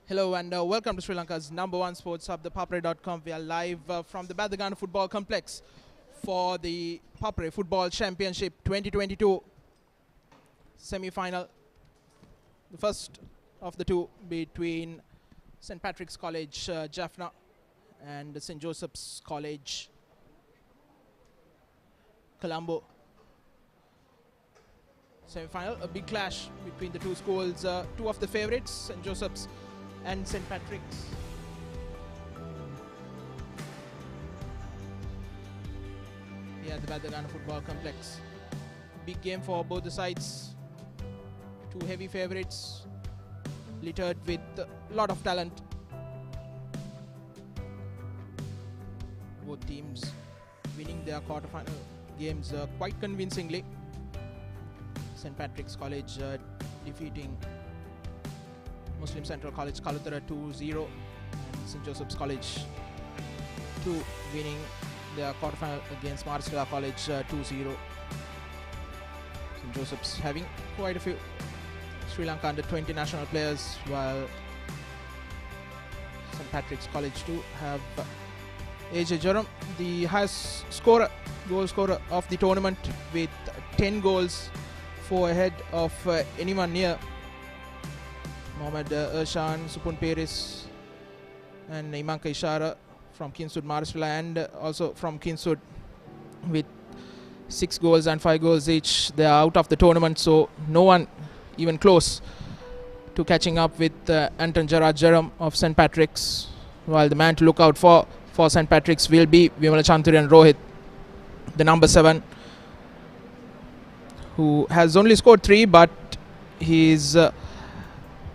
Hello and welcome to Sri Lanka's #1 sports hub, ThePapare.com. We are live from the Beddegana Football Complex for the Papare Football Championship 2022 semi-final. The first of the two between St. Patrick's College Jaffna and St. Joseph's College Colombo. Semi-final, a big clash between the two schools, two of the favorites, St. Joseph's and St. Patrick's. Here at the Beddegana Football Complex. Big game for both the sides. Two heavy favorites, littered with a lot of talent. Both teams winning their quarterfinal games quite convincingly. St. Patrick's College defeating Muslim Central College Kalutara 2-0, and St. Joseph's College 2 winning their quarterfinal against Marisville College 2-0. St. Joseph's having quite a few Sri Lanka under-20 national players, while St. Patrick's College 2 have AJ Jerome, the highest goal scorer of the tournament, with 10 goals, 4 ahead of anyone near Mohammad Ershan, Supun Peris and Imanka Ishara from Kinsud Marisville, and also from Kinsud with 6 goals and 5 goals each. They are out of the tournament, so no one even close to catching up with Anton Gerard Jerome of St. Patrick's, while the man to look out for St. Patrick's will be Vimala Chanturian Rohit, the number 7, who has only scored 3, but he's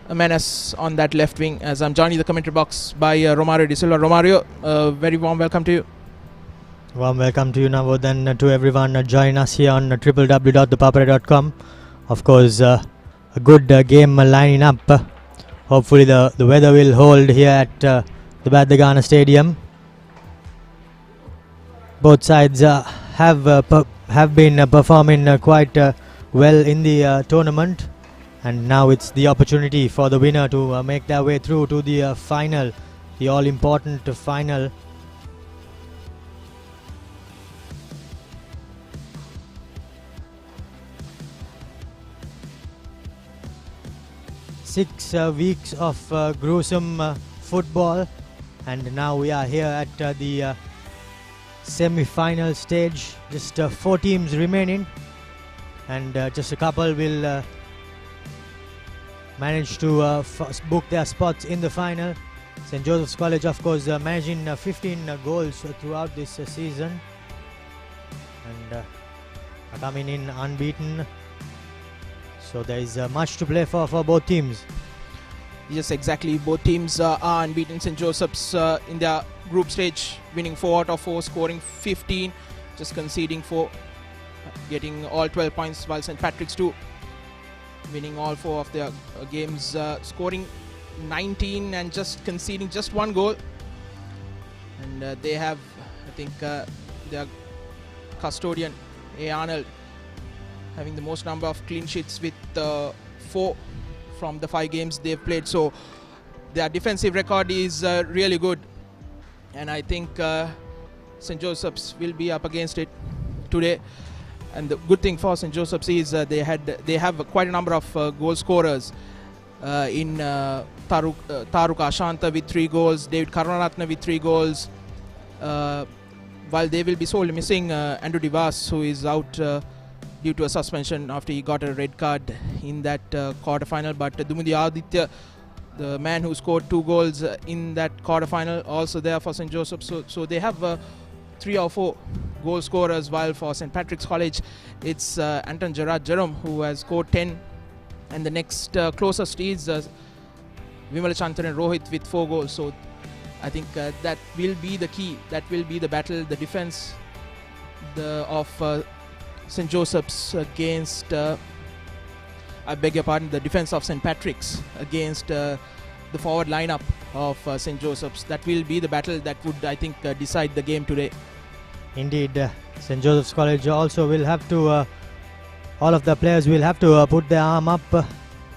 a menace on that left wing, as I'm joined in the commentary box by Romario De Silva. Romario, very warm welcome to you. Warm welcome to you, Navod, and to everyone join us here on www.thepapare.com. Of course, a good game lining up. Hopefully the weather will hold here at the Beddegana Stadium. Both sides have been performing quite well in the tournament. And now it's the opportunity for the winner to make their way through to the final, the all-important final. Six weeks of gruesome football, and now we are here at the semi-final stage. Just 4 teams remaining, and just a couple will managed to book their spots in the final. St. Joseph's College, of course, managing 15 goals throughout this season, and are coming in unbeaten. So there is much to play for both teams. Yes, exactly. Both teams are unbeaten. St. Joseph's in their group stage, winning 4 out of 4, scoring 15, just conceding 4, getting all 12 points, while St. Patrick's 2 winning all 4 of their games, scoring 19 and just conceding just 1 goal. And they have, I think, their custodian, A. Arnold, having the most number of clean sheets with 4 from the 5 games they've played. So their defensive record is really good, and I think St. Joseph's will be up against it today. And the good thing for St. Joseph's is they have quite a number of goal scorers in Taruk Ashanta with 3 goals, David Karunaratne with 3 goals, while they will be solely missing Andrew Devas, who is out due to a suspension after he got a red card in that quarterfinal. But Dumudi Aditya, the man who scored 2 goals in that quarterfinal, also there for St. Joseph's. So they have 3 or 4 goal scorers, while for St. Patrick's College it's Anton Gerard Jerome, who has scored 10, and the next closest is Vimala Chanturian Rohit with 4 goals. So I think that will be the key, that will be the battle, the defense of St. Joseph's against I beg your pardon, the defense of St. Patrick's against the forward lineup of St. Joseph's. That will be the battle that would, I think, decide the game today. Indeed, St. Joseph's College also will have to, all of the players will have to put their arm up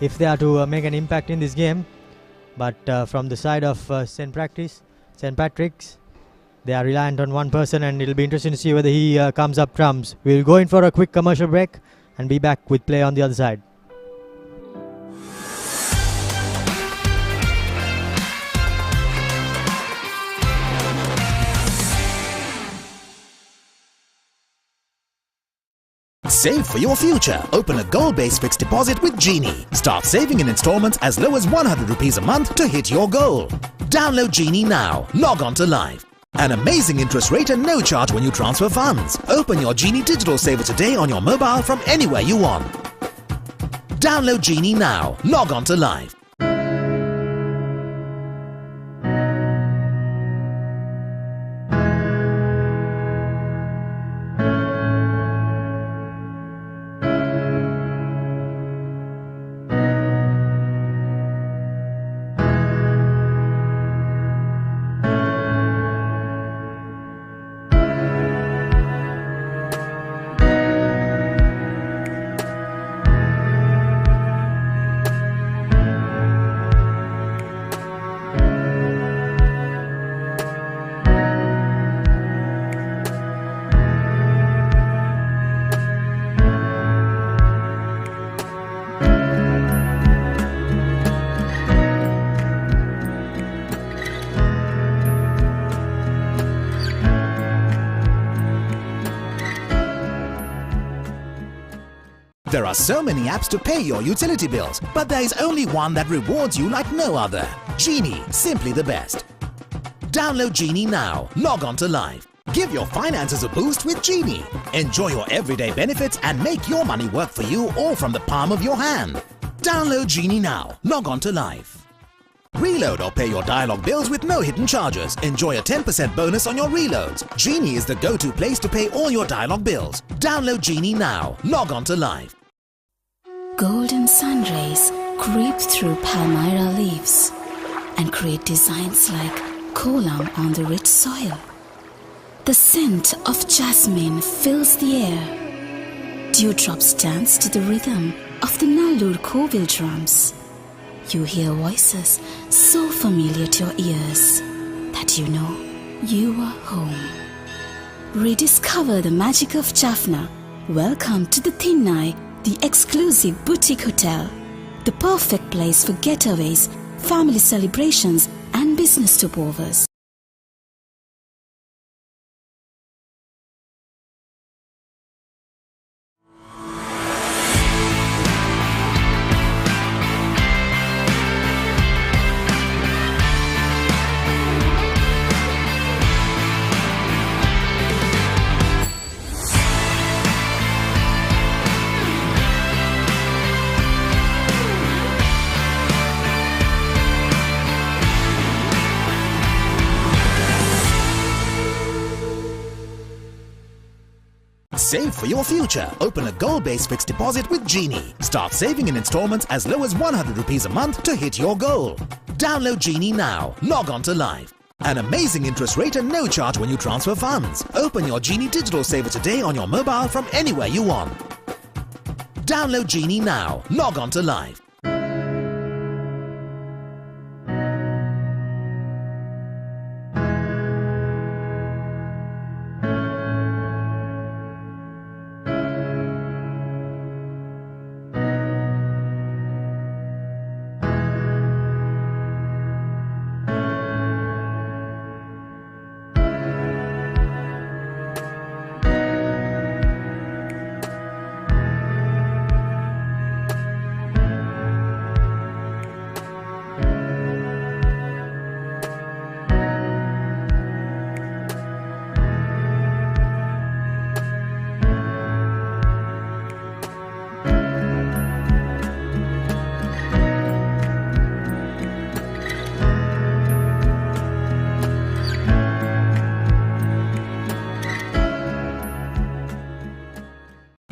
if they are to make an impact in this game. But from the side of St. Patrick's, they are reliant on one person, and it'll be interesting to see whether he comes up trumps. We'll go in for a quick commercial break and be back with play on the other side. Save for your future. Open a goal-based fixed deposit with Genie. Start saving in installments as low as 100 rupees a month to hit your goal. Download Genie now. Log on to Live. An amazing interest rate and no charge when you transfer funds. Open your Genie digital saver today on your mobile from anywhere you want. Download Genie now. Log on to Live. There are so many apps to pay your utility bills, but there is only one that rewards you like no other. Genie, simply the best. Download Genie now. Log on to Live. Give your finances a boost with Genie. Enjoy your everyday benefits and make your money work for you all from the palm of your hand. Download Genie now. Log on to Live. Reload or pay your dialogue bills with no hidden charges. Enjoy a 10% bonus on your reloads. Genie is the go-to place to pay all your dialogue bills. Download Genie now. Log on to Live. Golden sun rays creep through palmyra leaves and create designs like kolam on the rich soil. The scent of jasmine fills the air. Dewdrops dance to the rhythm of the Nallur Kovil drums. You hear voices so familiar to your ears that you know you are home. Rediscover the magic of Jaffna. Welcome to the Thinnai, the exclusive boutique hotel, the perfect place for getaways, family celebrations and business stopovers. Save for your future. Open a goal-based fixed deposit with Genie. Start saving in installments as low as 100 rupees a month to hit your goal. Download Genie now. Log on to Live. An amazing interest rate and no charge when you transfer funds. Open your Genie digital saver today on your mobile from anywhere you want. Download Genie now. Log on to Live.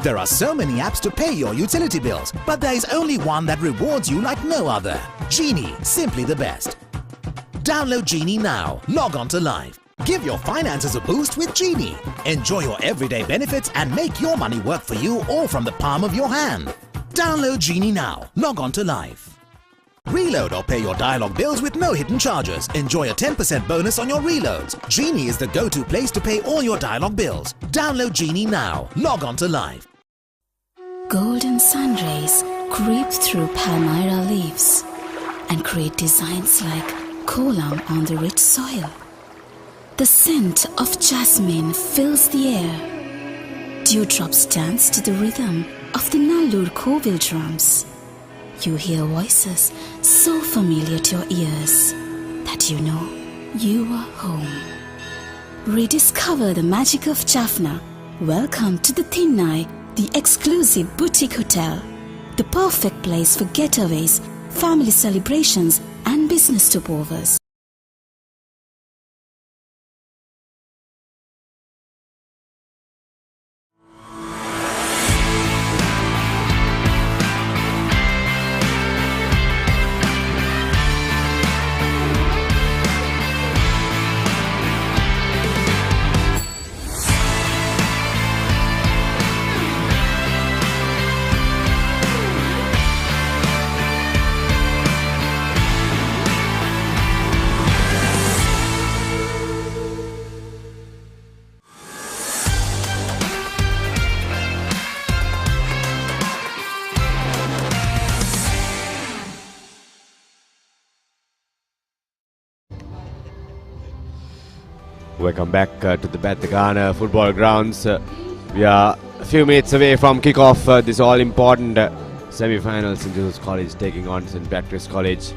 There are so many apps to pay your utility bills, but there is only one that rewards you like no other. Genie, simply the best. Download Genie now. Log on to Live. Give your finances a boost with Genie. Enjoy your everyday benefits and make your money work for you all from the palm of your hand. Download Genie now. Log on to Live. Reload or pay your dialogue bills with no hidden charges. Enjoy a 10% bonus on your reloads. Genie is the go-to place to pay all your dialogue bills. Download Genie now. Log on to Live. Golden sun rays creep through palmyra leaves and create designs like kolam on the rich soil. The scent of jasmine fills the air. Dewdrops dance to the rhythm of the Nallur Kovil drums. You hear voices so familiar to your ears that you know you are home. Rediscover the magic of Jaffna. Welcome to the Thinnai, the exclusive boutique hotel. The perfect place for getaways, family celebrations and business stopovers. Welcome back to the Beddegana football grounds. We are a few minutes away from kickoff this all-important semi-final. St. Joseph's College taking on St. Patrick's College.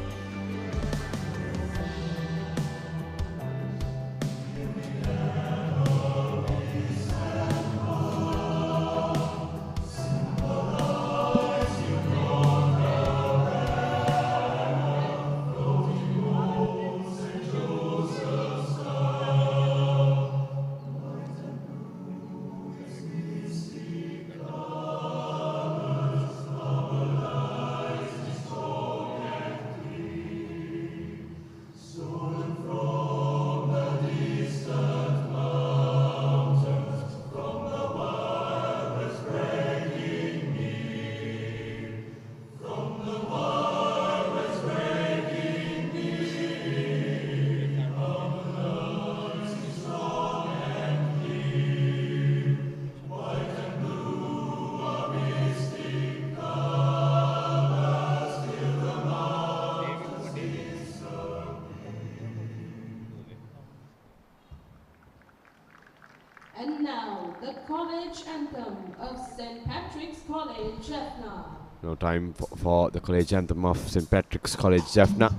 And now, the college anthem of St. Patrick's College, Jaffna. No time for the college anthem of St. Patrick's College, Jaffna.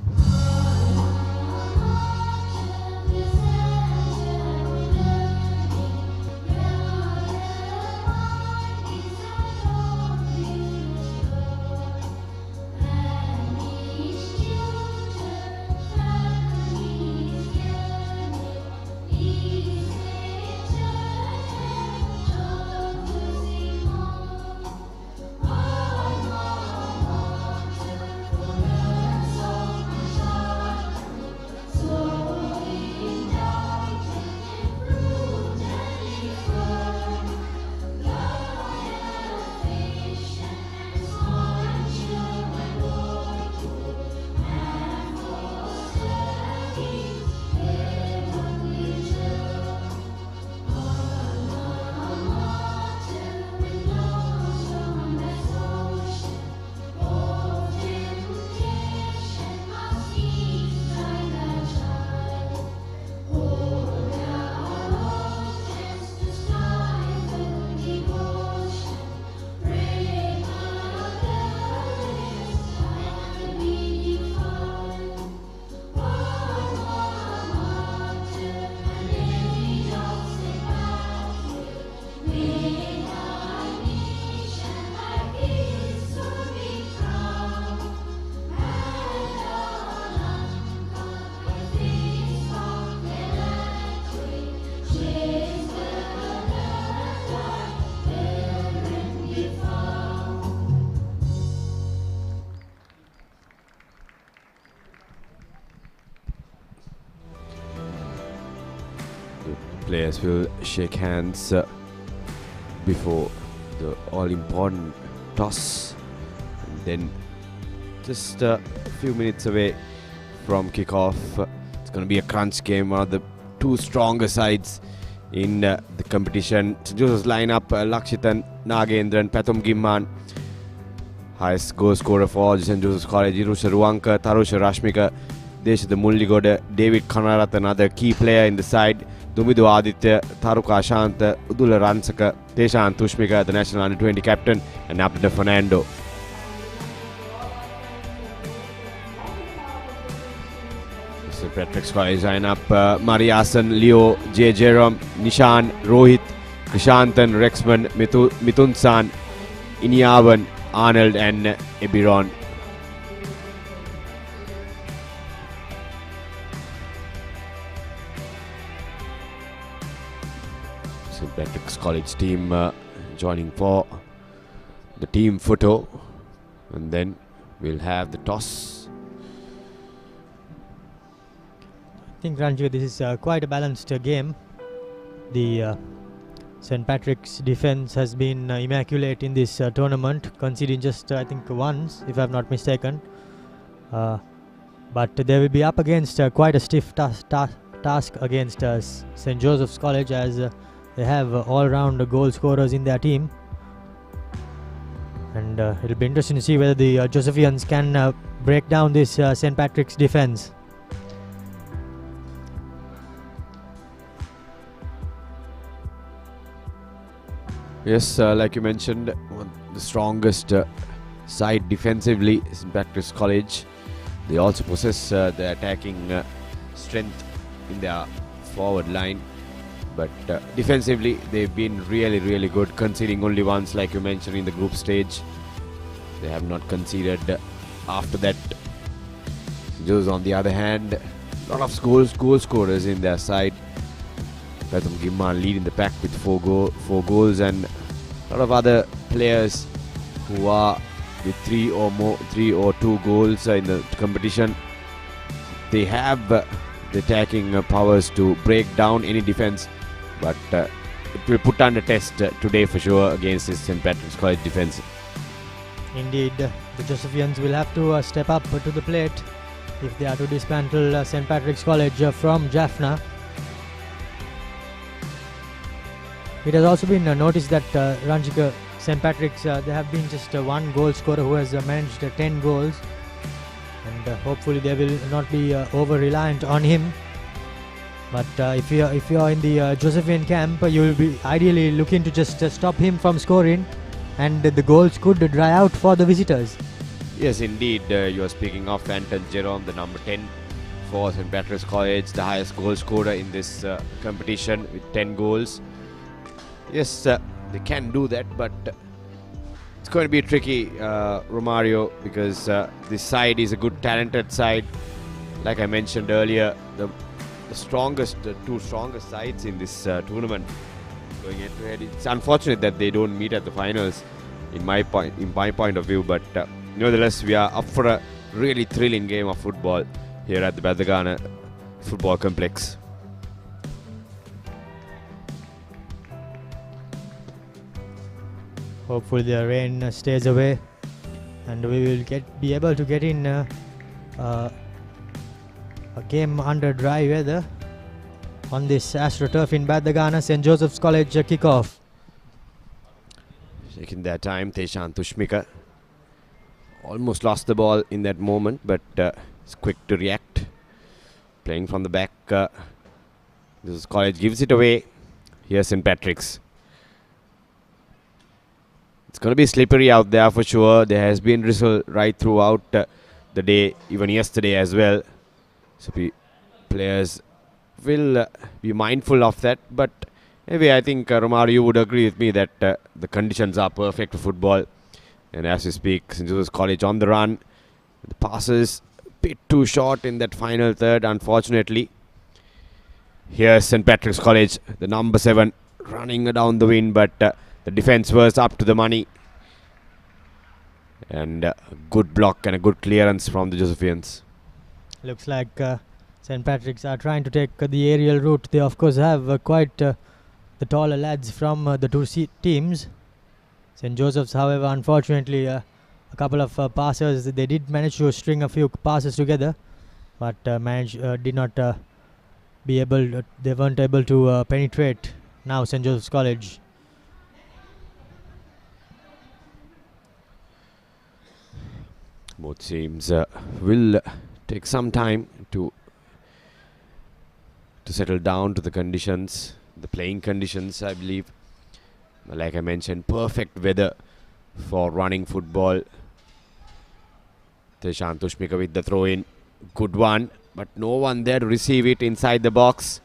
Players will shake hands before the all-important toss, and then just a few minutes away from kickoff. It's going to be a crunch game, one of the two stronger sides in the competition. St. Joseph's lineup, Lakshitan, Nagendran, Pathum Gimman. Highest goal scorer for St. Joseph's College, Irusha Ruanka, Tarusha Rashmika, Deshada Mulligoda, David Kanarat, another key player in the side. Dumidu Aditya, Taruka Ashanta, Udula Ransaka, Teshan Tushmika, the national under-20 captain, and Abdul Fernando. St. Patrick's College lineup, Mariasan, Leo, J. Jerome, Nishan, Rohit, Krishantan, Rexman, Mitunsan, Iniavan, Arnold and Ebiron. St. Patrick's College team joining for the team photo, and then we'll have the toss. I think, Ranjit, this is quite a balanced game. The St. Patrick's defense has been immaculate in this tournament, conceding just I think once, if I'm not mistaken. But they will be up against quite a stiff task against St. Joseph's College, as they have all-round goal scorers in their team. And it'll be interesting to see whether the Josephians can break down this St. Patrick's defense. Yes, like you mentioned, one of the strongest side defensively is St. Patrick's College. They also possess the attacking strength in their forward line, but defensively they've been really, really good, conceding only once, like you mentioned, in the group stage. They have not conceded after that. Just on the other hand, a lot of goal scorers in their side. Pathum Gimman leading the pack with 4 goals, and a lot of other players who are with 3 or 2 goals in the competition. They have the attacking powers to break down any defense, but it will put under test today for sure against this St. Patrick's College defense. Indeed, the Josephians will have to step up to the plate if they are to dismantle St. Patrick's College from Jaffna. It has also been noticed that Ranjika, St. Patrick's, there have been just one goal scorer who has managed 10 goals, and hopefully they will not be over-reliant on him. But if you are in the Josephian camp, you will be ideally looking to just stop him from scoring, and the goals could dry out for the visitors. Yes, indeed. You are speaking of Anton Jerome, the number 10 for St. Patrick's College, the highest goal scorer in this competition with 10 goals. Yes, they can do that, but it's going to be tricky, Romario, because this side is a good, talented side. Like I mentioned earlier, the two strongest sides in this tournament going head to head. It's unfortunate that they don't meet at the finals, in my point of view. But nevertheless, we are up for a really thrilling game of football here at the Beddegana Football Complex. Hopefully the rain stays away, and we will be able to get in a game under dry weather on this AstroTurf in Beddegana. St. Joseph's College kickoff. Taking their time, Teshan Tushmika almost lost the ball in that moment, but is quick to react. Playing from the back, this College gives it away. Here's St. Patrick's. It's going to be slippery out there for sure. There has been drizzle right throughout the day, even yesterday as well. So players will be mindful of that. But anyway, I think Romario, you would agree with me that the conditions are perfect for football. And as we speak, St. Joseph's College on the run. The passes a bit too short in that final third, unfortunately. Here's St. Patrick's College, the number 7, running down the wing, but the defense was up to the money. And a good block and a good clearance from the Josephians. Looks like St. Patrick's are trying to take the aerial route. They of course have quite the taller lads from the two teams. St. Joseph's, however, unfortunately a couple of passes. They did manage to string a few passes together, but did not be able. They weren't able to penetrate. Now St. Joseph's College. Both teams will take some time to settle down to the conditions, the playing conditions, I believe. Like I mentioned, perfect weather for running football. Teshant Tushmika with the throw in. Good one, but no one there to receive it inside the box.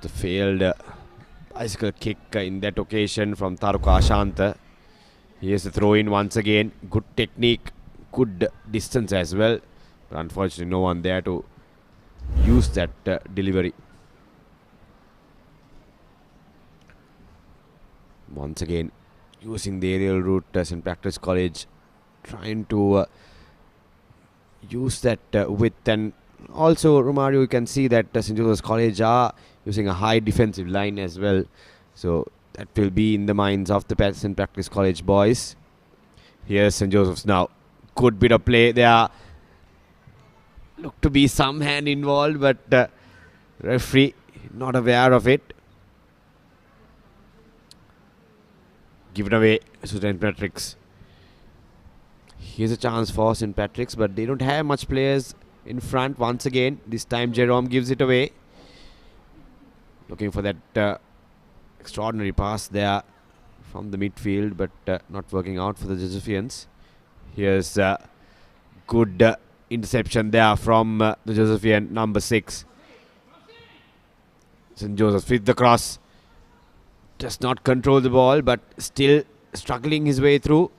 The failed bicycle kick in that occasion from Taruka Ashanta. Here's the throw in once again. Good technique, good distance as well. But unfortunately, no one there to use that delivery. Once again, using the aerial route, St. Patrick's College trying to use that width. And also, Romario, you can see that St. Joseph's College are using a high defensive line as well. So that will be in the minds of the St. Patrick's College boys. Here's St. Joseph's now. Good bit of play there. Look to be some hand involved, but referee not aware of it. Given away to St. Patrick's. Here's a chance for St. Patrick's, but they don't have much players in front once again. This time Jerome gives it away. Looking for that extraordinary pass there from the midfield, but not working out for the Josephians. Here's good interception there from the Josephian number 6. St. Joseph with the cross. Does not control the ball, but still struggling his way through.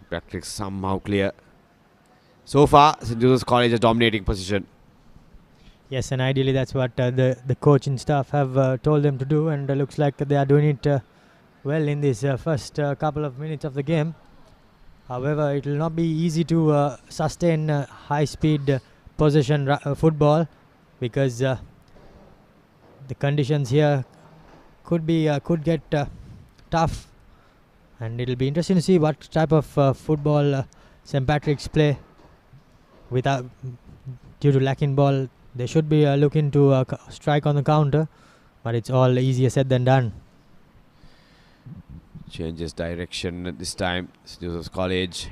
Patrick somehow clear. So far, St. Joseph's College is dominating position. Yes, and ideally that's what the coach and staff have told them to do, and looks like they are doing it well in this first couple of minutes of the game. However, it will not be easy to sustain high-speed possession football, because the conditions here could get tough, and it'll be interesting to see what type of football St. Patrick's play. Due to lacking ball, they should be looking to strike on the counter, but it's all easier said than done. Changes direction this time. St. Joseph's College.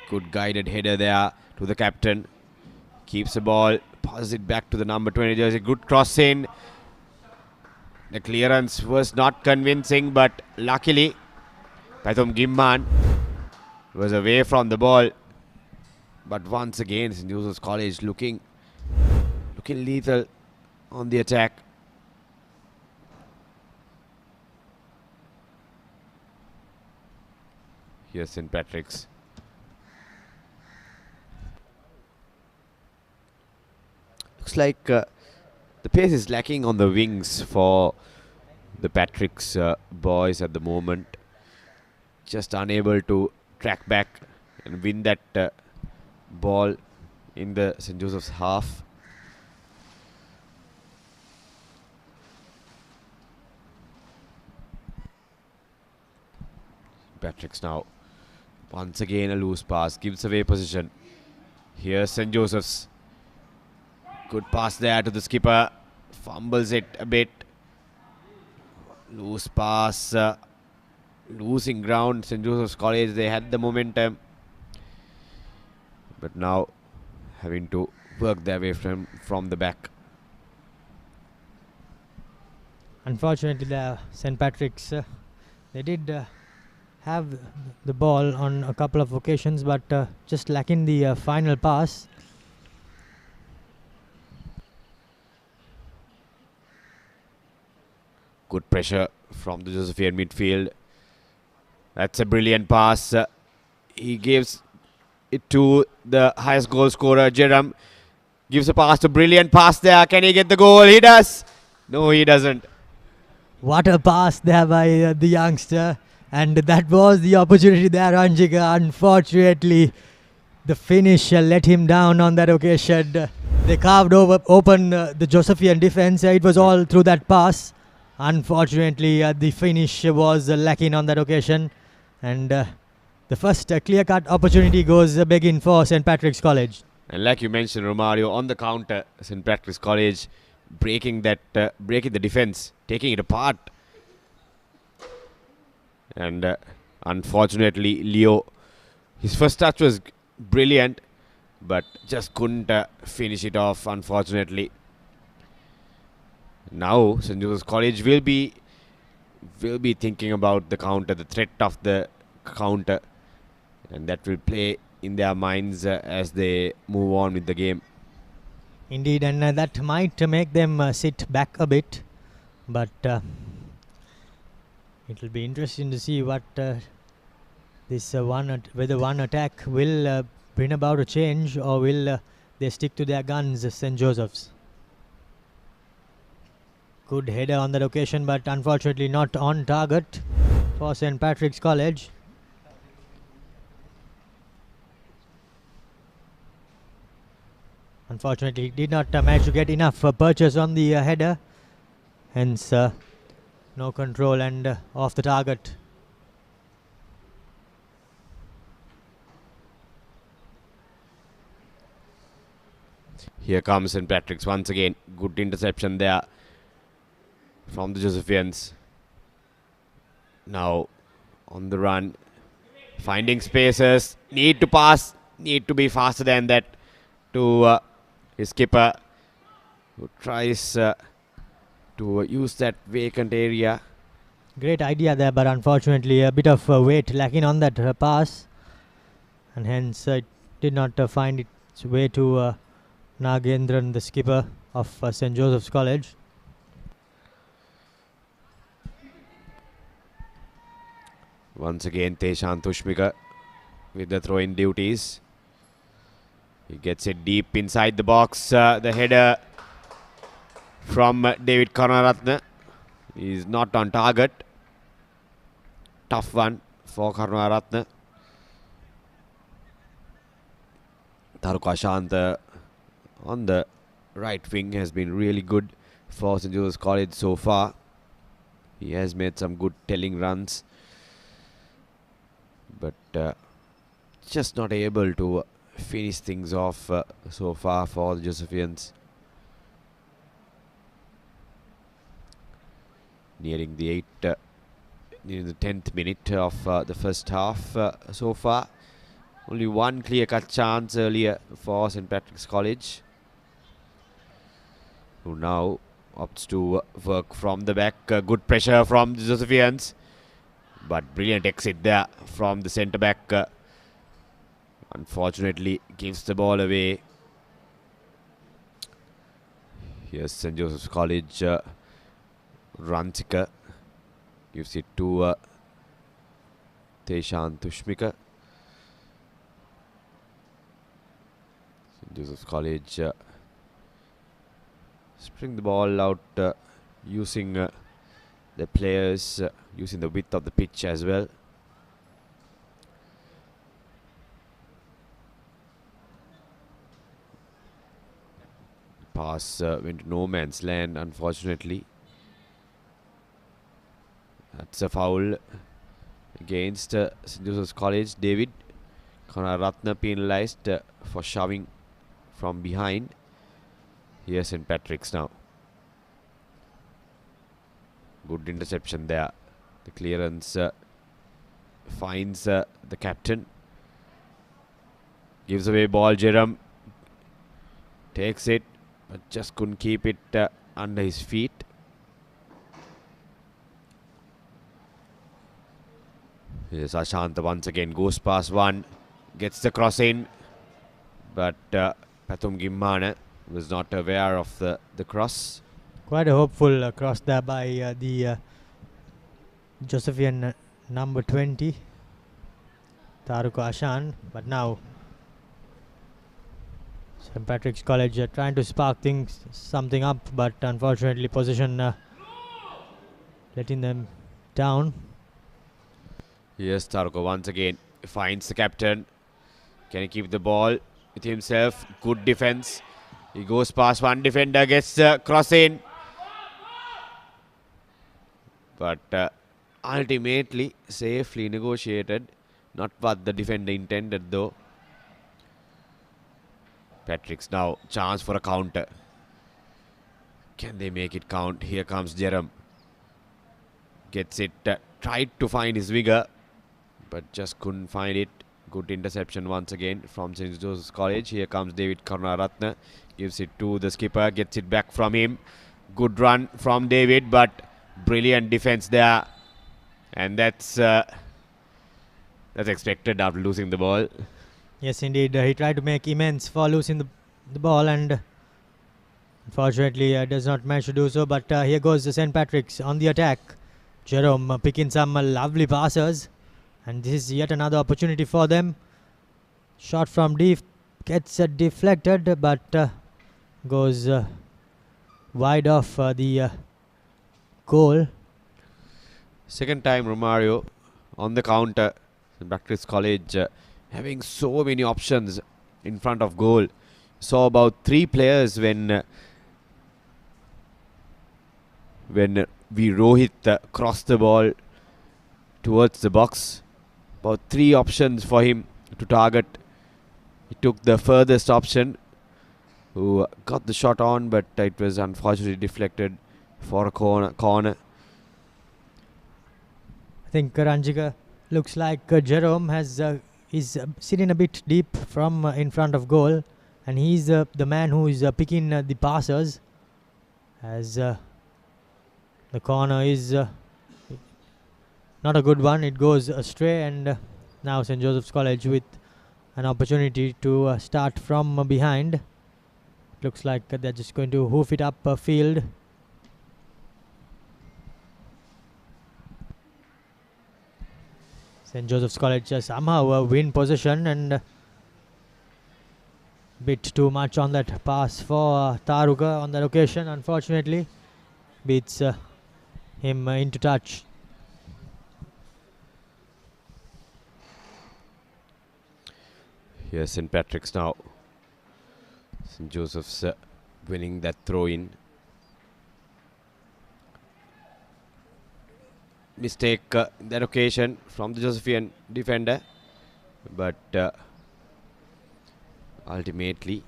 Good guided header there to the captain. Keeps the ball, passes it back to the number 20 jersey. Good cross in. The clearance was not convincing, but luckily Pathum Gimman was away from the ball. But once again, St. Joseph's College looking lethal on the attack. Here's St. Patrick's. Looks like the pace is lacking on the wings for the Patrick's boys at the moment. Just unable to track back and win that ball in the St. Joseph's half. Patrick's now. Once again a loose pass, gives away position. Here's St. Joseph's. Good pass there to the skipper. Fumbles it a bit. Loose pass. Losing ground. St. Joseph's College, they had the momentum, but now having to work their way from the back. Unfortunately, the St. Patrick's, they did have the ball on a couple of occasions, but just lacking the final pass. Good pressure from the Josephian midfield. That's a brilliant pass. He gives it to the highest goal scorer, Jerem. Gives a pass, to brilliant pass there. Can he get the goal? He does. No, he doesn't. What a pass there by the youngster. And that was the opportunity there, Anjika. Unfortunately, the finish let him down on that occasion. They carved open the Josephian defense. It was all through that pass. Unfortunately, the finish was lacking on that occasion. And the first clear-cut opportunity goes begging for St. Patrick's College. And like you mentioned, Romario, on the counter, St. Patrick's College breaking the defense, taking it apart. And unfortunately, Leo, his first touch was brilliant, but just couldn't finish it off, unfortunately. Now, St. Joseph's College will be thinking about the counter, the threat of the counter, and that will play in their minds as they move on with the game. Indeed, and that might make them sit back a bit, but it will be interesting to see what this whether one attack will bring about a change, or will they stick to their guns, St. Joseph's. Good header on that occasion, but unfortunately not on target for St. Patrick's College. Unfortunately, he did not manage to get enough purchase on the header, hence no control and off the target. Here comes St. Patrick's once again. Good interception there from the Josephians. Now on the run, finding spaces, need to pass, need to be faster than that to his skipper, who tries to use that vacant area. Great idea there, but unfortunately a bit of weight lacking on that pass, and hence it did not find its way to Nagendran, the skipper of St. Joseph's College. Once again, Teshan Tushmika with the throw-in duties. He gets it deep inside the box. The header from David Karunaratne is not on target. Tough one for Karunaratne. Taruka Shanta on the right wing has been really good for St. Joseph's College so far. He has made some good telling runs, but just not able to finish things off so far for the Josephians. Nearing the 10th minute of the first half so far. Only one clear-cut chance earlier for St. Patrick's College, who now opts to work from the back. Good pressure from the Josephians, but brilliant exit there from the centre-back. Unfortunately, gives the ball away. Here's St. Joseph's College. Rantika gives it to Teshan Tushmika. St. Joseph's College spring the ball out using the players, using the width of the pitch as well. Pass went to no man's land, unfortunately. That's a foul against St. Joseph's College. David Karunaratne penalised for shoving from behind. Here's St. Patrick's now. Good interception there. The clearance finds the captain. Gives away ball. Jerem takes it, but just couldn't keep it under his feet. Here's Ashanta once again. Goes past one. Gets the cross in, but Pathum Gimmane was not aware of the cross. Quite a hopeful cross there by the Josephian number 20, Taruko Ashan. But now St. Patrick's College trying to spark something up, but unfortunately position letting them down. Yes, Taruko once again finds the captain. Can he keep the ball with himself? Good defense. He goes past one defender, gets the cross in. But ultimately safely negotiated. Not what the defender intended though. Patrick's now chance for a counter. Can they make it count? Here comes Jerome. Gets it. Tried to find his winger, but just couldn't find it. Good interception once again from St. Joseph's College. Here comes David Karunaratne. Gives it to the skipper. Gets it back from him. Good run from David, but brilliant defense there. And that's expected after losing the ball. Yes, indeed. He tried to make amends for losing the ball, and unfortunately does not manage to do so. But here goes the St. Patrick's on the attack. Jerome picking some lovely passes, and this is yet another opportunity for them. Shot from deep gets deflected, but goes wide of the goal. Second time Romario on the counter. St. Patrick's College having so many options in front of goal. Saw about 3 players when we Rohit crossed the ball towards the box. About 3 options for him to target. He took the furthest option, who got the shot on, but it was unfortunately deflected for a corner. I think Ranjika looks like Jerome is sitting a bit deep from in front of goal, and he's the man who is picking the passes, as the corner is not a good one. It goes astray, and now St. Joseph's College with an opportunity to start from behind. Looks like they're just going to hoof it up field. St. Joseph's College somehow win possession, and bit too much on that pass for Taruka on that occasion. Unfortunately, beats him into touch. Here's St. Patrick's now. St. Joseph's winning that throw-in. Mistake in that occasion from the Josephian defender, but ultimately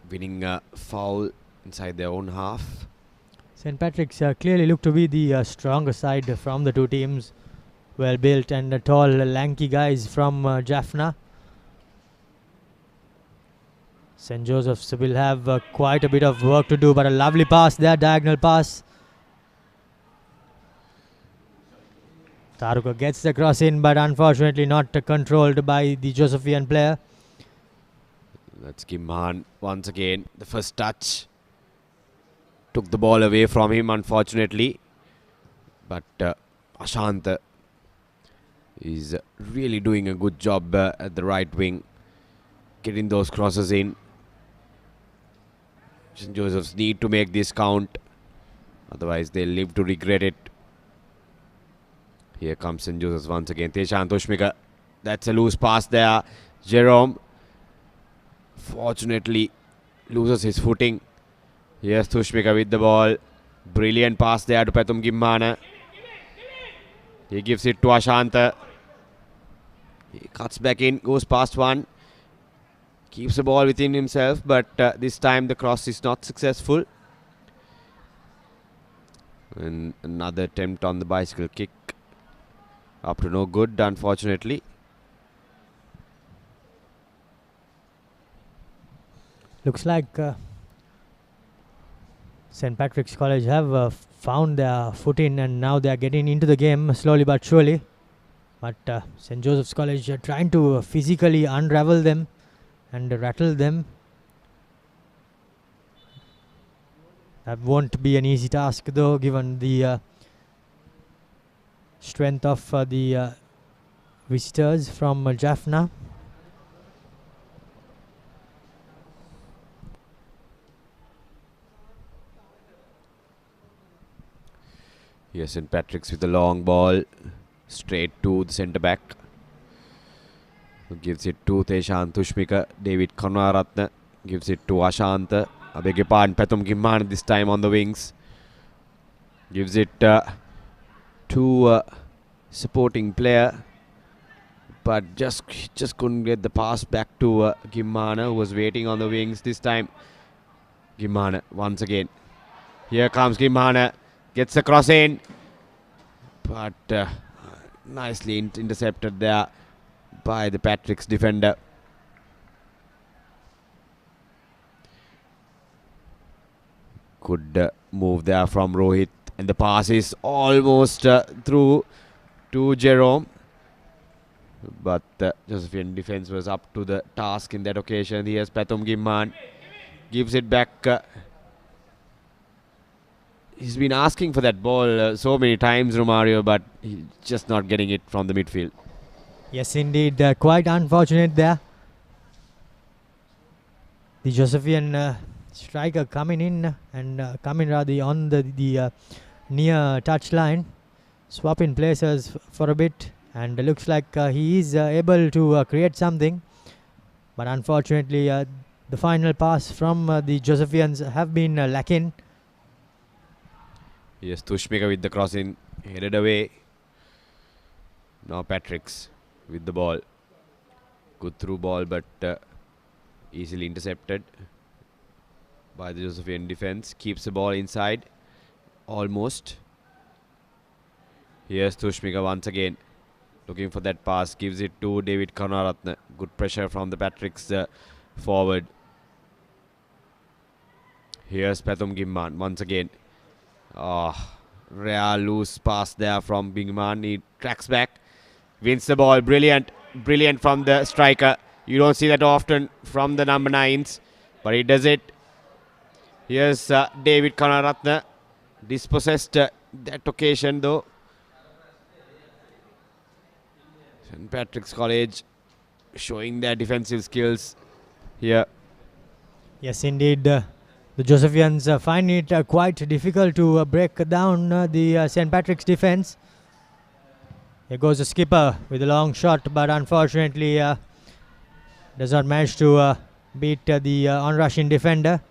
winning a foul inside their own half. St. Patrick's clearly look to be the stronger side from the two teams. Well built and tall, lanky guys from Jaffna. St. Joseph's will have quite a bit of work to do, but a lovely pass there, diagonal pass. Taruka gets the cross in, but unfortunately not controlled by the Josephian player. That's Kimhan once again. The first touch took the ball away from him, unfortunately. But Ashant is really doing a good job at the right wing, getting those crosses in. St. Joseph's need to make this count, otherwise they'll live to regret it. Here comes St. Joseph's once again. Teshan Tushmika. That's a loose pass there. Jerome fortunately loses his footing. Here's Tushmika with the ball. Brilliant pass there to Patum Gimmana. He gives it to Ashanta. He cuts back in, goes past one. Keeps the ball within himself, but this time the cross is not successful. And another attempt on the bicycle kick. Up to no good, unfortunately. Looks like St. Patrick's College have found their footing, and now they are getting into the game slowly but surely. But St. Joseph's College are trying to physically unravel them and rattle them. That won't be an easy task though, given the strength of the visitors from Jaffna. Yes, St. Patrick's with a long ball straight to the centre back. Who gives it to Teshan Tushmika. David Karunaratne gives it to Ashanta. Abegepan Patum Gimman this time on the wings. Gives it to to supporting player, but just couldn't get the pass back to Gimmana, who was waiting on the wings this time. Gimmana once again. Here comes Gimmana, gets the cross in, but nicely intercepted there by the Patrick's defender. Good move there from Rohit, and the pass is almost through to Jerome, but Josephian defense was up to the task in that occasion. Here's Pathum Gimman, gives it back. He's been asking for that ball so many times, Romario, but he's just not getting it from the midfield. Yes, indeed. Quite unfortunate there. The Josephian striker coming in and coming rather on the near touch line, swapping places for a bit, and looks like he is able to create something. But unfortunately, the final pass from the Josephians have been lacking. Yes, Tushmika with the crossing, headed away. Now Patrick's with the ball. Good through ball, but easily intercepted by the Josephian defense. Keeps the ball inside, almost. Here's Tushmika once again, looking for that pass. Gives it to David Karunaratne. Good pressure from the Patrick's forward. Here's Pathum Gimman once again. Rare loose pass there from Gimman. He tracks back, wins the ball. Brilliant from the striker. You don't see that often from the number 9s, but he does it. Here's David Karunaratne. Dispossessed that occasion though. St. Patrick's College showing their defensive skills here. Yes, indeed. The Josephians find it quite difficult to break down the St. Patrick's defense. Here goes the skipper with a long shot, but unfortunately does not manage to beat the on-rushing defender.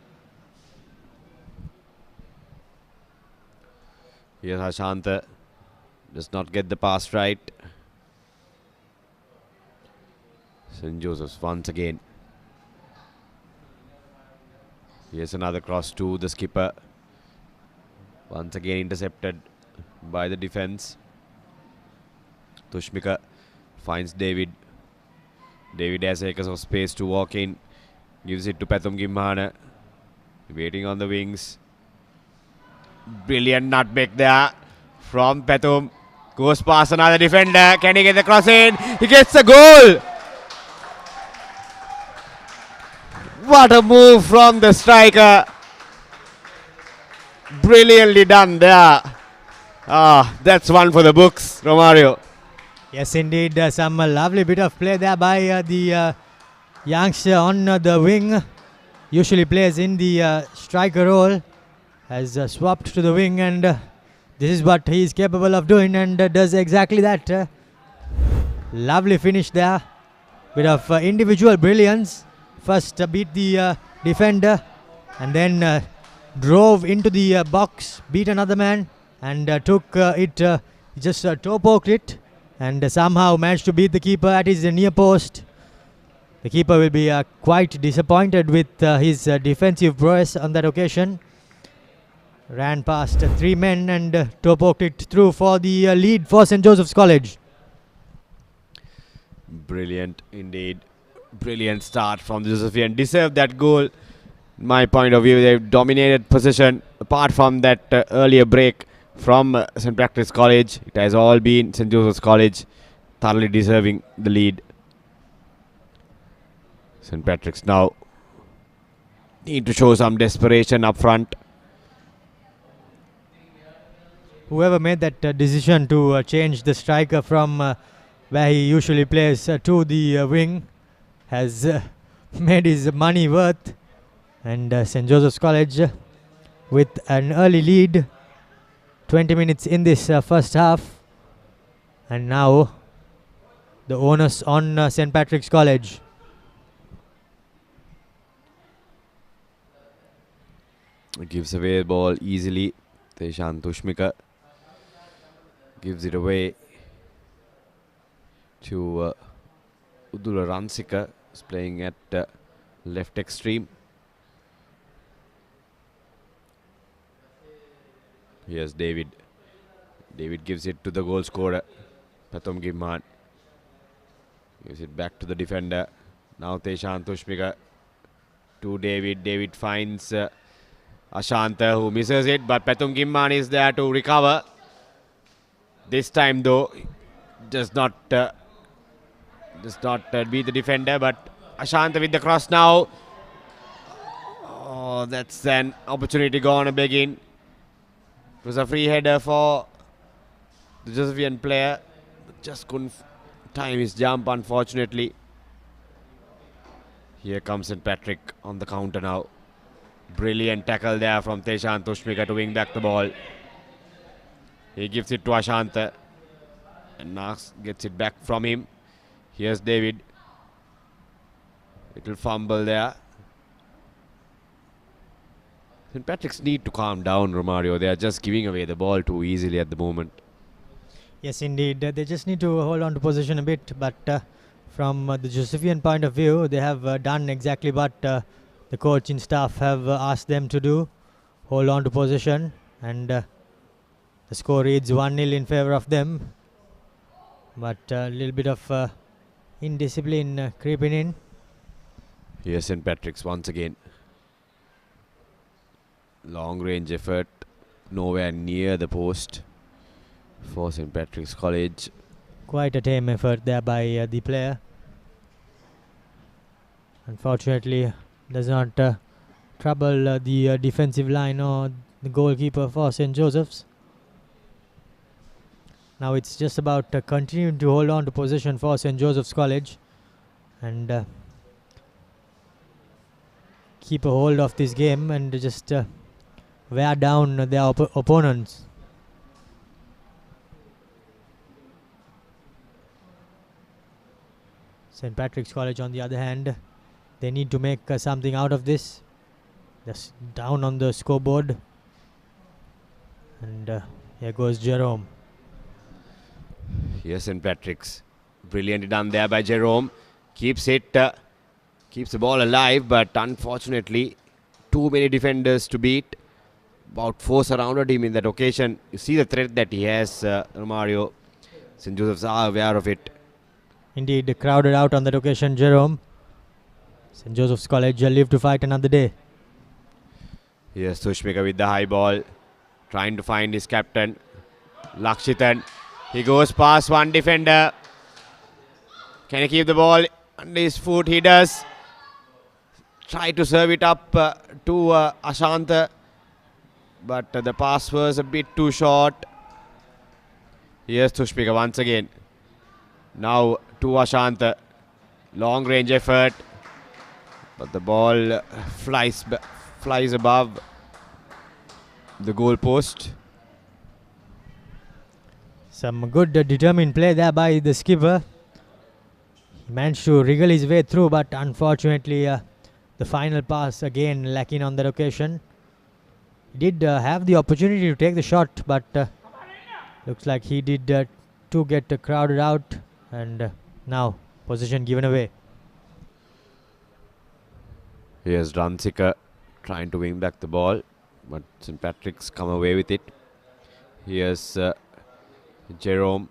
Here's Ashanta. Does not get the pass right. St. Joseph's once again. Here's another cross to the skipper. Once again intercepted by the defense. Tushmika finds David. David has acres of space to walk in. Gives it to Pathum Gimhana. Waiting on the wings. Brilliant nutmeg there from Pathum. Goes past another defender. Can he get the cross in? He gets the goal! What a move from the striker. Brilliantly done there. That's one for the books, Romario. Yes, indeed. Some lovely bit of play there by the youngster on the wing. Usually plays in the striker role. Has swapped to the wing, and this is what he is capable of doing, and does exactly that. Lovely finish there. Bit of individual brilliance. First beat the defender, and then drove into the box, beat another man, and took it, just toe poked it, and somehow managed to beat the keeper at his near post. The keeper will be quite disappointed with his defensive prowess on that occasion. Ran past 3 men and toe poked it through for the lead for St. Joseph's College. Brilliant indeed. Brilliant start from Josephian. Deserved that goal. In my point of view, they've dominated possession. Apart from that earlier break from St. Patrick's College, it has all been St. Joseph's College thoroughly deserving the lead. St. Patrick's now need to show some desperation up front. Whoever made that decision to change the striker from where he usually plays to the wing has made his money worth, and St. Joseph's College with an early lead, 20 minutes in this first half, and now the onus on St. Patrick's College. Gives away the ball easily. Teshan Tushmika. Gives it away to Udula Ransika, who's playing at left extreme. Here's David. David gives it to the goal scorer, Pathum Gimman. Gives it back to the defender. Now Teshan Tushmika to David. David finds Ashanta, who misses it, but Pathum Gimman is there to recover. This time though, does not beat the defender, but Ashanta with the cross now. Oh, that's an opportunity gone a begin. It was a free header for the Josephian player. Just couldn't time his jump, unfortunately. Here comes St. Patrick on the counter now. Brilliant tackle there from Teshan Tushmika to wing back the ball. He gives it to Ashanta. And Nas gets it back from him. Here's David. Little fumble there. St. Patrick's need to calm down, Romario. They are just giving away the ball too easily at the moment. Yes, indeed. They just need to hold on to possession a bit. But from the Josephian point of view, they have done exactly what the coach and staff have asked them to do. Hold on to possession. And the score reads 1-0 in favour of them. But a little bit of indiscipline creeping in. Here's St. Patrick's once again. Long range effort, nowhere near the post for St. Patrick's College. Quite a tame effort there by the player. Unfortunately, does not trouble the defensive line or the goalkeeper for St. Joseph's. Now it's just about continuing to hold on to possession for St. Joseph's College and keep a hold of this game and just wear down their opponents. St. Patrick's College, on the other hand, they need to make something out of this. Just down on the scoreboard. And here goes Jerome. Here's St. Patrick's. Brilliantly done there by Jerome. Keeps it, keeps the ball alive, but unfortunately, too many defenders to beat. About 4 surrounded him in that occasion. You see the threat that he has, Romario. St. Joseph's are aware of it. Indeed, crowded out on that occasion, Jerome. St. Joseph's College live to fight another day. Here's Tushmika with the high ball. Trying to find his captain, Lakshitan. He goes past one defender. Can he keep the ball under his foot? He does. Try to serve it up to Ashanta. But the pass was a bit too short. Here's Tushmika once again. Now to Ashanta. Long range effort. But the ball flies above the goal post. Some good determined play there by the skipper. He managed to wriggle his way through, but unfortunately the final pass again lacking on that occasion. He did have the opportunity to take the shot, but looks like he did to get crowded out, and now position given away. Here's Ransika trying to wing back the ball, but St. Patrick's come away with it. Here's Jerome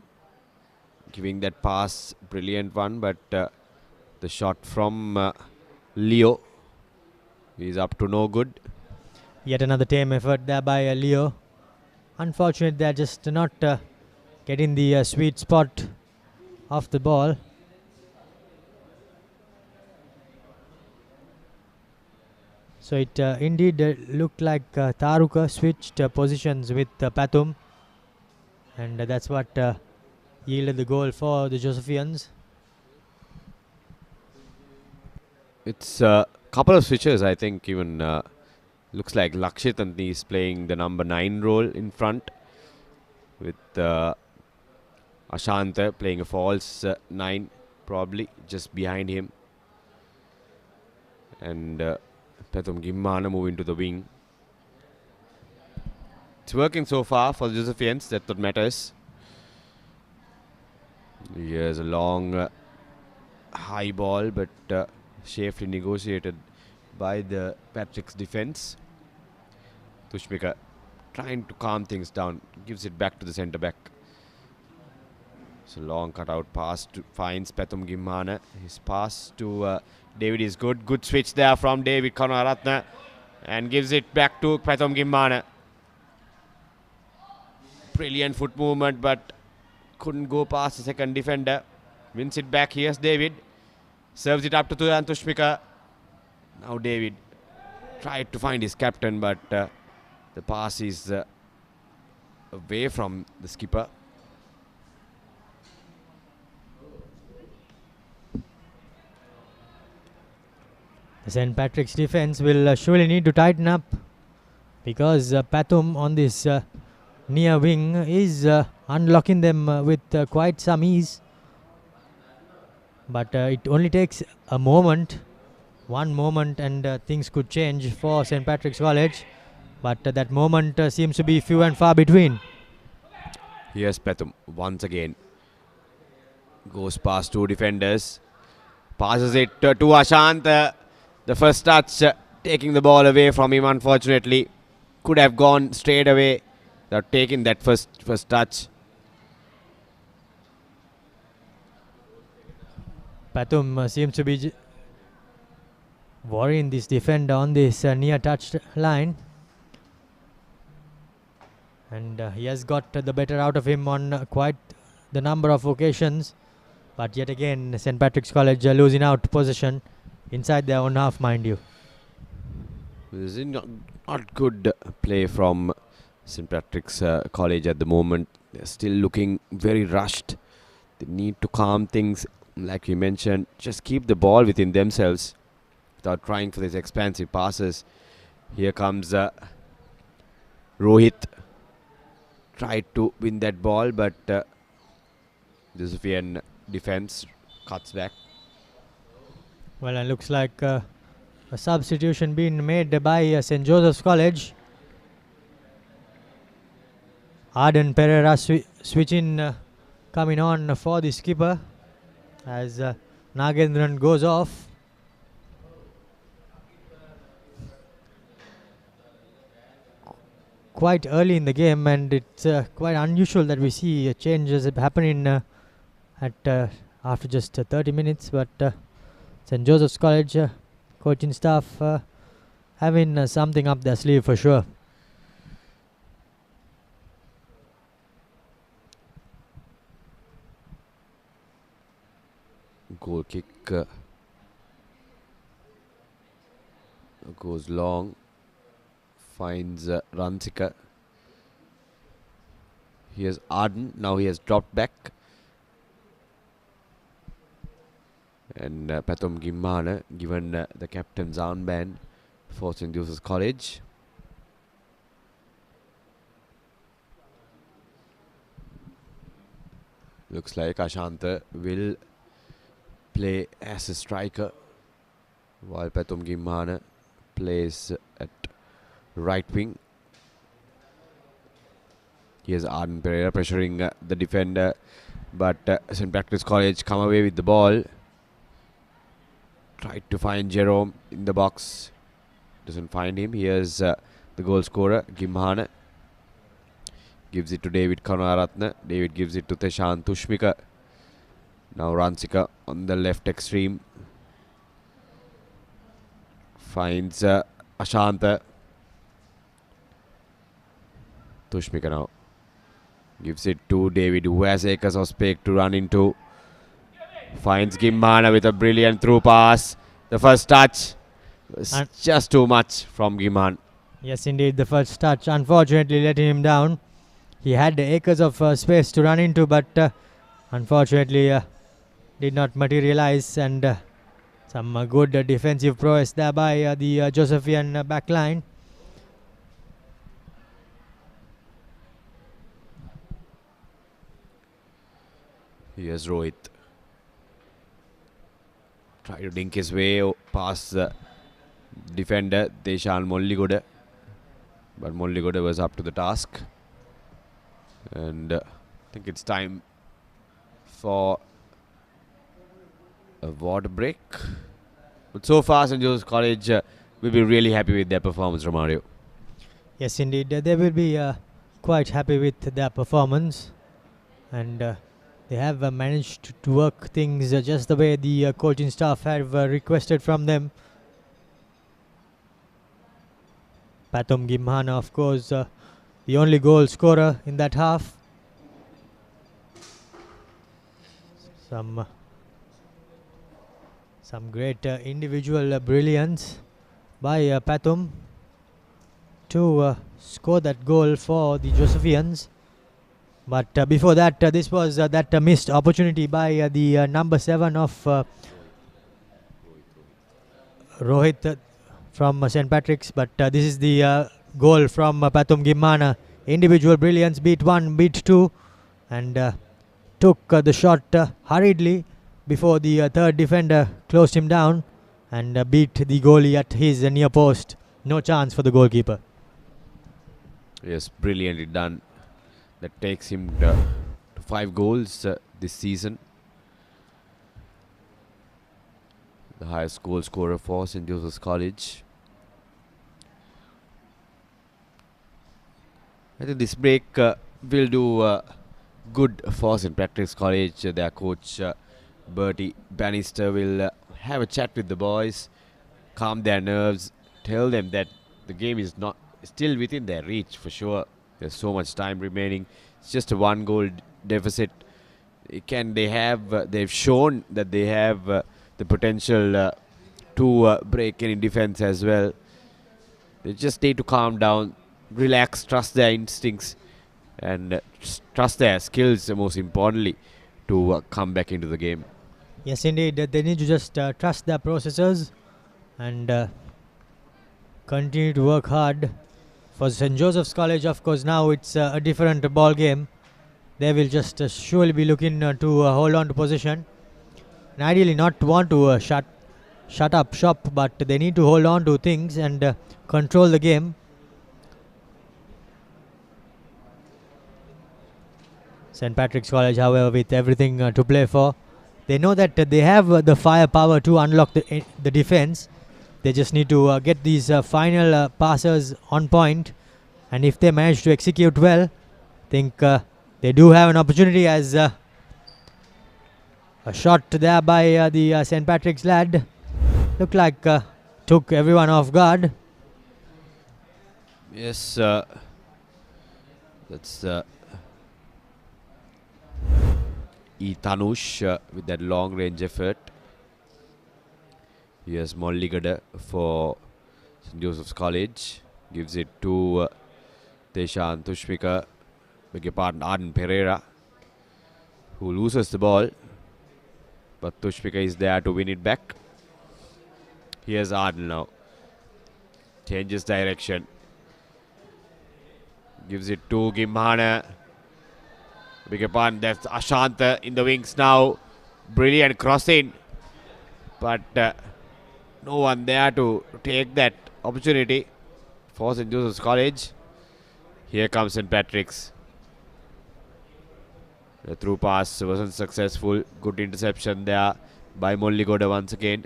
giving that pass, brilliant one, but the shot from Leo is up to no good. Yet another tame effort there by Leo. Unfortunately, they're just not getting the sweet spot of the ball. So it indeed looked like Taruka switched positions with Pathum, and that's what yielded the goal for the Josephians. It's a couple of switches, I think. Even looks like Lakshit is playing the number 9 role in front, with Ashanta playing a false 9, probably just behind him, and Pathum Gimmana moving to the wing. It's working so far for the Josephians. That's what matters. Here's a long high ball, but safely negotiated by the Patrick's defense. Tushmika trying to calm things down, gives it back to the centre back. So long cutout pass to finds Pathum Gimhana. His pass to David is good. Good switch there from David Karunaratne and gives it back to Pathum Gimhana. Brilliant foot movement, but couldn't go past the second defender. Wins it back. Here's David. Serves it up to Tuyan Tushmika. Now David tried to find his captain, but the pass is away from the skipper. The St. Patrick's defense will surely need to tighten up, because Pathum on this near wing is unlocking them with quite some ease. But it only takes a moment, one moment, and things could change for St. Patrick's College. But that moment seems to be few and far between. Here's Pathum once again. Goes past two defenders. Passes it to Ashant. The first touch taking the ball away from him, unfortunately. Could have gone straight away without taking that first touch. Pathum seems to be worrying this defender on this near touch line. And he has got the better out of him on quite the number of occasions. But yet again, St. Patrick's College losing out possession inside their own half, mind you. This is not good play from St. Patrick's College at the moment. They're still looking very rushed. They need to calm things, like we mentioned. Just keep the ball within themselves without trying for these expansive passes. Here comes Rohit. Tried to win that ball, but the Sophian defense cuts back. Well, it looks like a substitution being made by St. Joseph's College. Arden Pereira switching, coming on for the skipper as Nagendran goes off. Quite early in the game, and it's quite unusual that we see changes happening after just 30 minutes. But St. Joseph's College coaching staff having something up their sleeve for sure. Goal kick goes long. Finds Ransika. Here's Arden. Now he has dropped back. And Pathum Gimhana given the captain's armband for St. Joseph's College. Looks like Ashanta will play as a striker, while Pathum Gimhana plays at right wing. Here's Arden Pereira pressuring the defender, but St. Patrick's College come away with the ball. Tried to find Jerome in the box. Doesn't find him. Here's the goal scorer, Gimhana. Gives it to David Karunaratne. David gives it to Teshan Tushmika. Now Ransika on the left extreme. Finds Ashanta. Tushmika now gives it to David, who has acres of space to run into. Finds Gimhana with a brilliant through pass. The first touch was just too much from Gimhan. Yes, indeed, the first touch unfortunately letting him down. He had acres of space to run into, but unfortunately did not materialize. And some good defensive prowess there by the Josephian back line. Here's Rohit. Try to dink his way past the defender, Deshan Molligoda. But Molligoda was up to the task. And I think it's time for a water break. But so far, St. Joseph's College will be really happy with their performance, Romario. Yes, indeed. They will be quite happy with their performance. And they have managed to work things just the way the coaching staff have requested from them. Pathum Gimhana, of course, the only goal scorer in that half. Some great individual brilliance by Pathum to score that goal for the Josephians. But before that, this was that missed opportunity by the number 7 of Rohit from St. Patrick's. But this is the goal from Pathum Gimhana. Individual brilliance, beat 1, beat 2, and took the shot hurriedly before the third defender closed him down and beat the goalie at his near post. No chance for the goalkeeper. Yes, brilliantly done. That takes him to 5 goals this season. The highest goal scorer for St. Joseph's College. I think this break will do good for St. Patrick's College. Their coach Bertie Bannister will have a chat with the boys, calm their nerves, tell them that the game is not still within their reach for sure. There's so much time remaining. It's just a 1 goal deficit. They've shown that they have the potential to break any defense as well. They just need to calm down, relax, trust their instincts, and trust their skills, most importantly, to come back into the game. Yes, indeed. They need to just trust their processes and continue to work hard. For St. Joseph's College, of course, now it's a different ball game. They will just surely be looking to hold on to position. And ideally not want to shut up shop, but they need to hold on to things and control the game. St. Patrick's College, however, with everything to play for, they know that they have the firepower to unlock the defense. They just need to get these final passes on point, and if they manage to execute well, I think they do have an opportunity. As a shot there by the St. Patrick's lad looked like took everyone off guard. Yes, that's Tanush with that long range effort. Here's Molligada for St. Joseph's College. Gives it to Deshan Tushmika, beg your pardon, Arden Pereira, who loses the ball. But Tushmika is there to win it back. Here's Arden now. Changes direction. Gives it to Gimhana. Beg your pardon, that's Ashanta in the wings now. Brilliant crossing. But no one there to take that opportunity for St. Joseph's College. Here comes St. Patrick's. The through pass wasn't successful. Good interception there by Molligoda once again.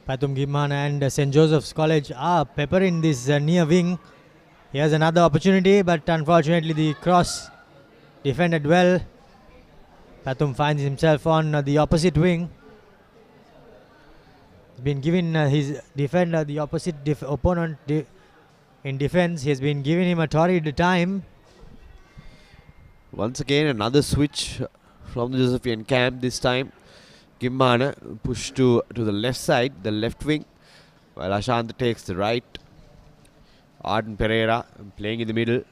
Pathum Gimhana and St. Joseph's College are peppering this near wing. Here's another opportunity, but unfortunately the cross defended well. Pathum finds himself on the opposite wing. He's been given his defender, the opposite opponent in defense. He has been giving him a torrid time. Once again, another switch from the Josephian camp. This time, Gimhana pushed to the left side, the left wing, while Ashanta takes the right. Arden Pereira playing in the middle.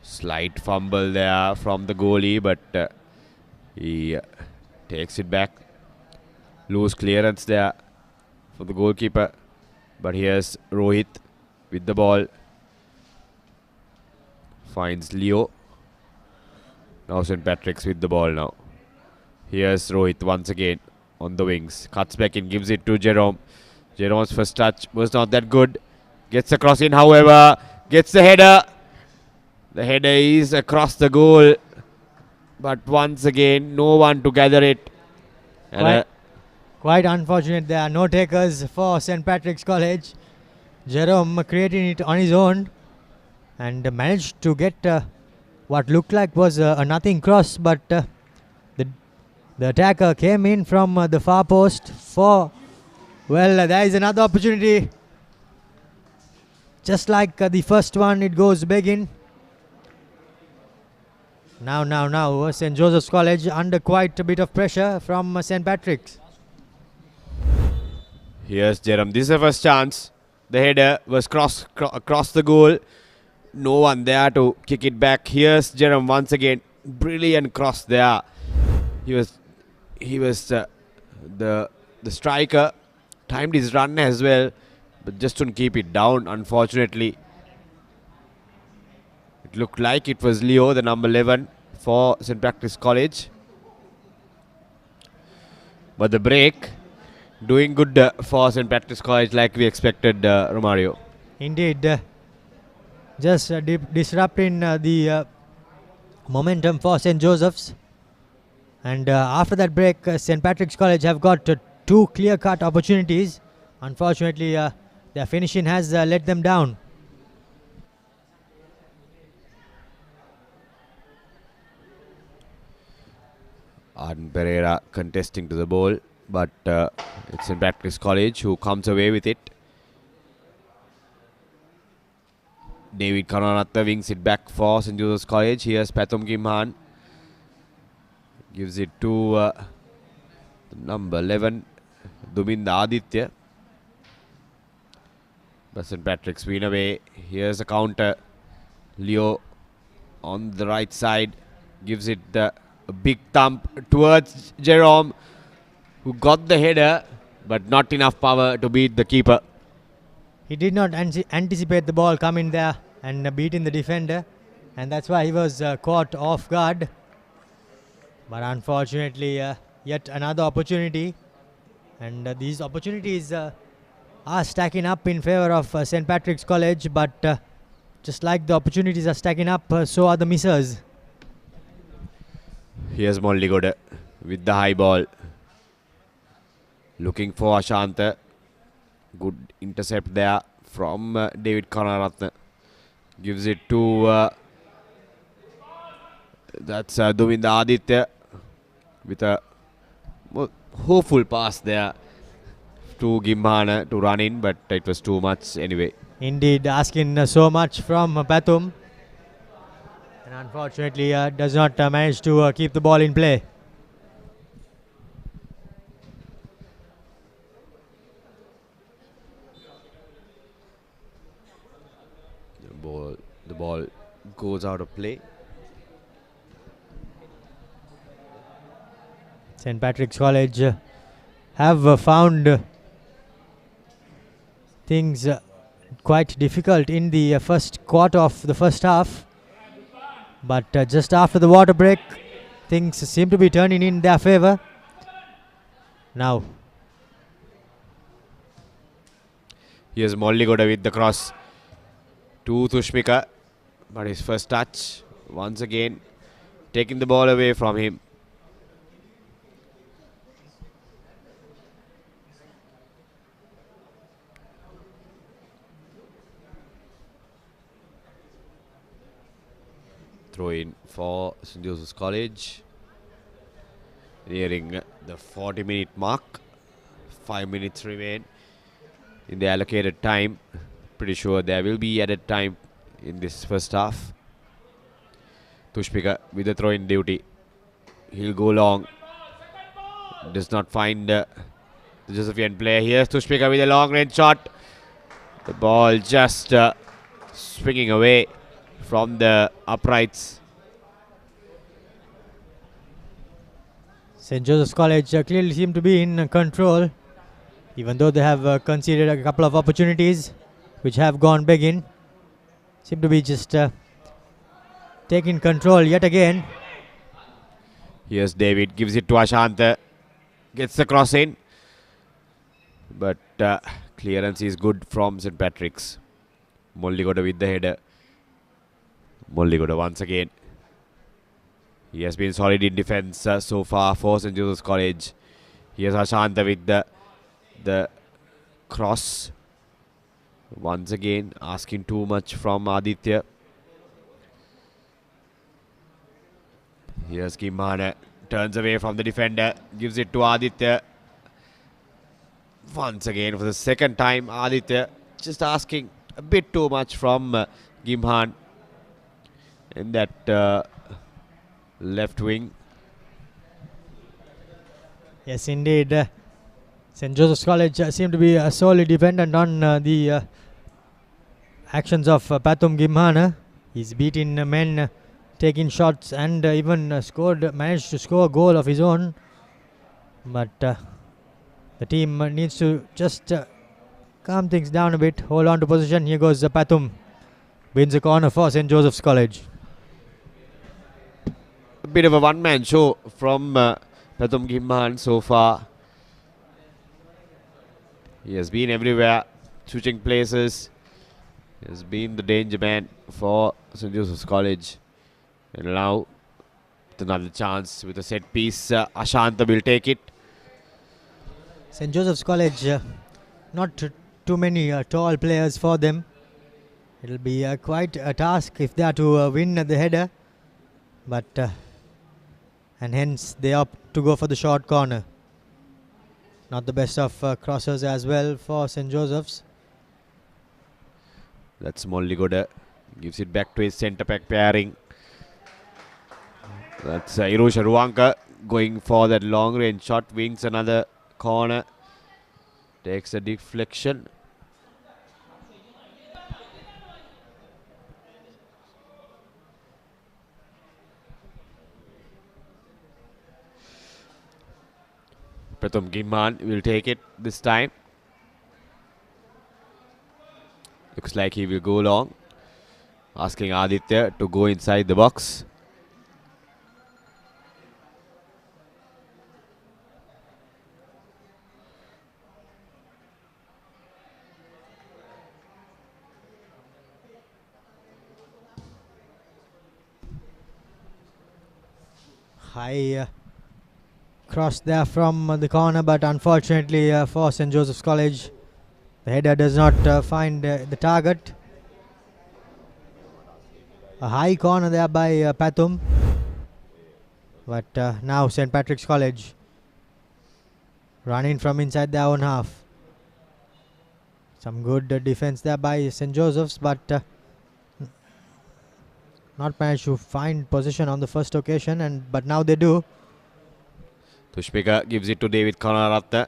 Slight fumble there from the goalie, but he takes it back. Loose clearance there for the goalkeeper. But here's Rohit with the ball. Finds Leo. Now St. Patrick's with the ball now. Here's Rohit once again on the wings. Cuts back in, gives it to Jerome. Jerome's first touch was not that good. Gets across in, however. Gets the header. The header is across the goal, but once again, no one to gather it. And Quite unfortunate. There are no takers for St. Patrick's College. Jerome creating it on his own and managed to get what looked like was a nothing cross, but the attacker came in from the far post for, well, there is another opportunity. Just like the first one, it goes big in. Now, St. Joseph's College under quite a bit of pressure from St. Patrick's. here's Jerome. This is the first chance. The header was across the goal. No one there to kick it back. Here's Jerome once again. Brilliant cross there. He was the striker. Timed his run as well, but just couldn't keep it down, unfortunately. It looked like it was Leo, the number 11 for St. Patrick's College. But the break, doing good for St. Patrick's College like we expected, Romario. Indeed. Just disrupting the momentum for St. Joseph's. And after that break, St. Patrick's College have got two clear-cut opportunities. Unfortunately, their finishing has let them down. Arden Pereira contesting to the ball, but it's St. Patrick's College who comes away with it. David Karanatha wings it back for St. Joseph's College. Here's Pathum Kimhan. Gives it to number 11, Duminda Aditya. But St. Patrick's win away. Here's a counter. Leo on the right side gives it a big thump towards Jerome, who got the header, but not enough power to beat the keeper. He did not anticipate the ball coming there and beating the defender, and that's why he was caught off guard. But unfortunately, yet another opportunity, and these opportunities are stacking up in favor of St. Patrick's College, but just like the opportunities are stacking up, so are the misses. Here's Molligoda with the high ball. Looking for Ashanta. Good intercept there from David Karanatha. Gives it to that's Duminda Aditya with a hopeful pass there to Gimhana to run in, but it was too much anyway. Indeed, asking so much from Pathum, and unfortunately does not manage to keep the ball in play. The ball goes out of play. St. Patrick's College have found things quite difficult in the first quarter of the first half, but just after the water break, things seem to be turning in their favor. Now, here's Molligoda with the cross to Tushmika, but his first touch once again taking the ball away from him. Throw in for St. Joseph's College. Nearing the 40-minute mark. 5 minutes remain in the allocated time. Pretty sure there will be added time in this first half. Tushpika with the throw-in duty. He'll go long. Does not find the Josephian player. Here's Tushpika with a long-range shot. The ball just swinging away from the uprights. St. Joseph's College clearly seem to be in control, even though they have conceded a couple of opportunities which have gone big in. Seem to be just taking control yet again. Here's David, gives it to Ashanta, gets the cross in, but clearance is good from St. Patrick's. Molligoda with the header. Molligoda once again. He has been solid in defence so far for St. Joseph's College. Here's Ashanta with the cross. Once again, asking too much from Aditya. Here's Gimhana. Turns away from the defender. Gives it to Aditya. Once again, for the second time, Aditya just asking a bit too much from Gimhan in that left wing. Yes, indeed. St. Joseph's College seem to be solely dependent on the actions of Pathum Gimhana. He's beaten men, taking shots, and even managed to score a goal of his own. But the team needs to just calm things down a bit, hold on to position. Here goes Pathum. Wins a corner for St. Joseph's College. A bit of a one-man show from Pathum Gimhan so far. He has been everywhere, switching places. He has been the danger man for St. Joseph's College. And now, with another chance with a set piece, Ashanta will take it. St. Joseph's College, not too many tall players for them. It'll be quite a task if they are to win the header. But, and hence they opt to go for the short corner. Not the best of crossers as well for St. Joseph's. That's Molligoda. Gives it back to his centre back pairing. That's Irusha Ruanka going for that long range shot. Wings another corner. Takes a deflection. Pathum Gimhan will take it this time. Looks like he will go long. Asking Aditya to go inside the box. High cross there from the corner, but unfortunately for St. Joseph's College, the header does not find the target. A high corner there by Pathum. But now St. Patrick's College running from inside their own half. Some good defense there by St. Joseph's, but not managed to find position on the first occasion, but now they do. Tushpika gives it to David Kanaratta.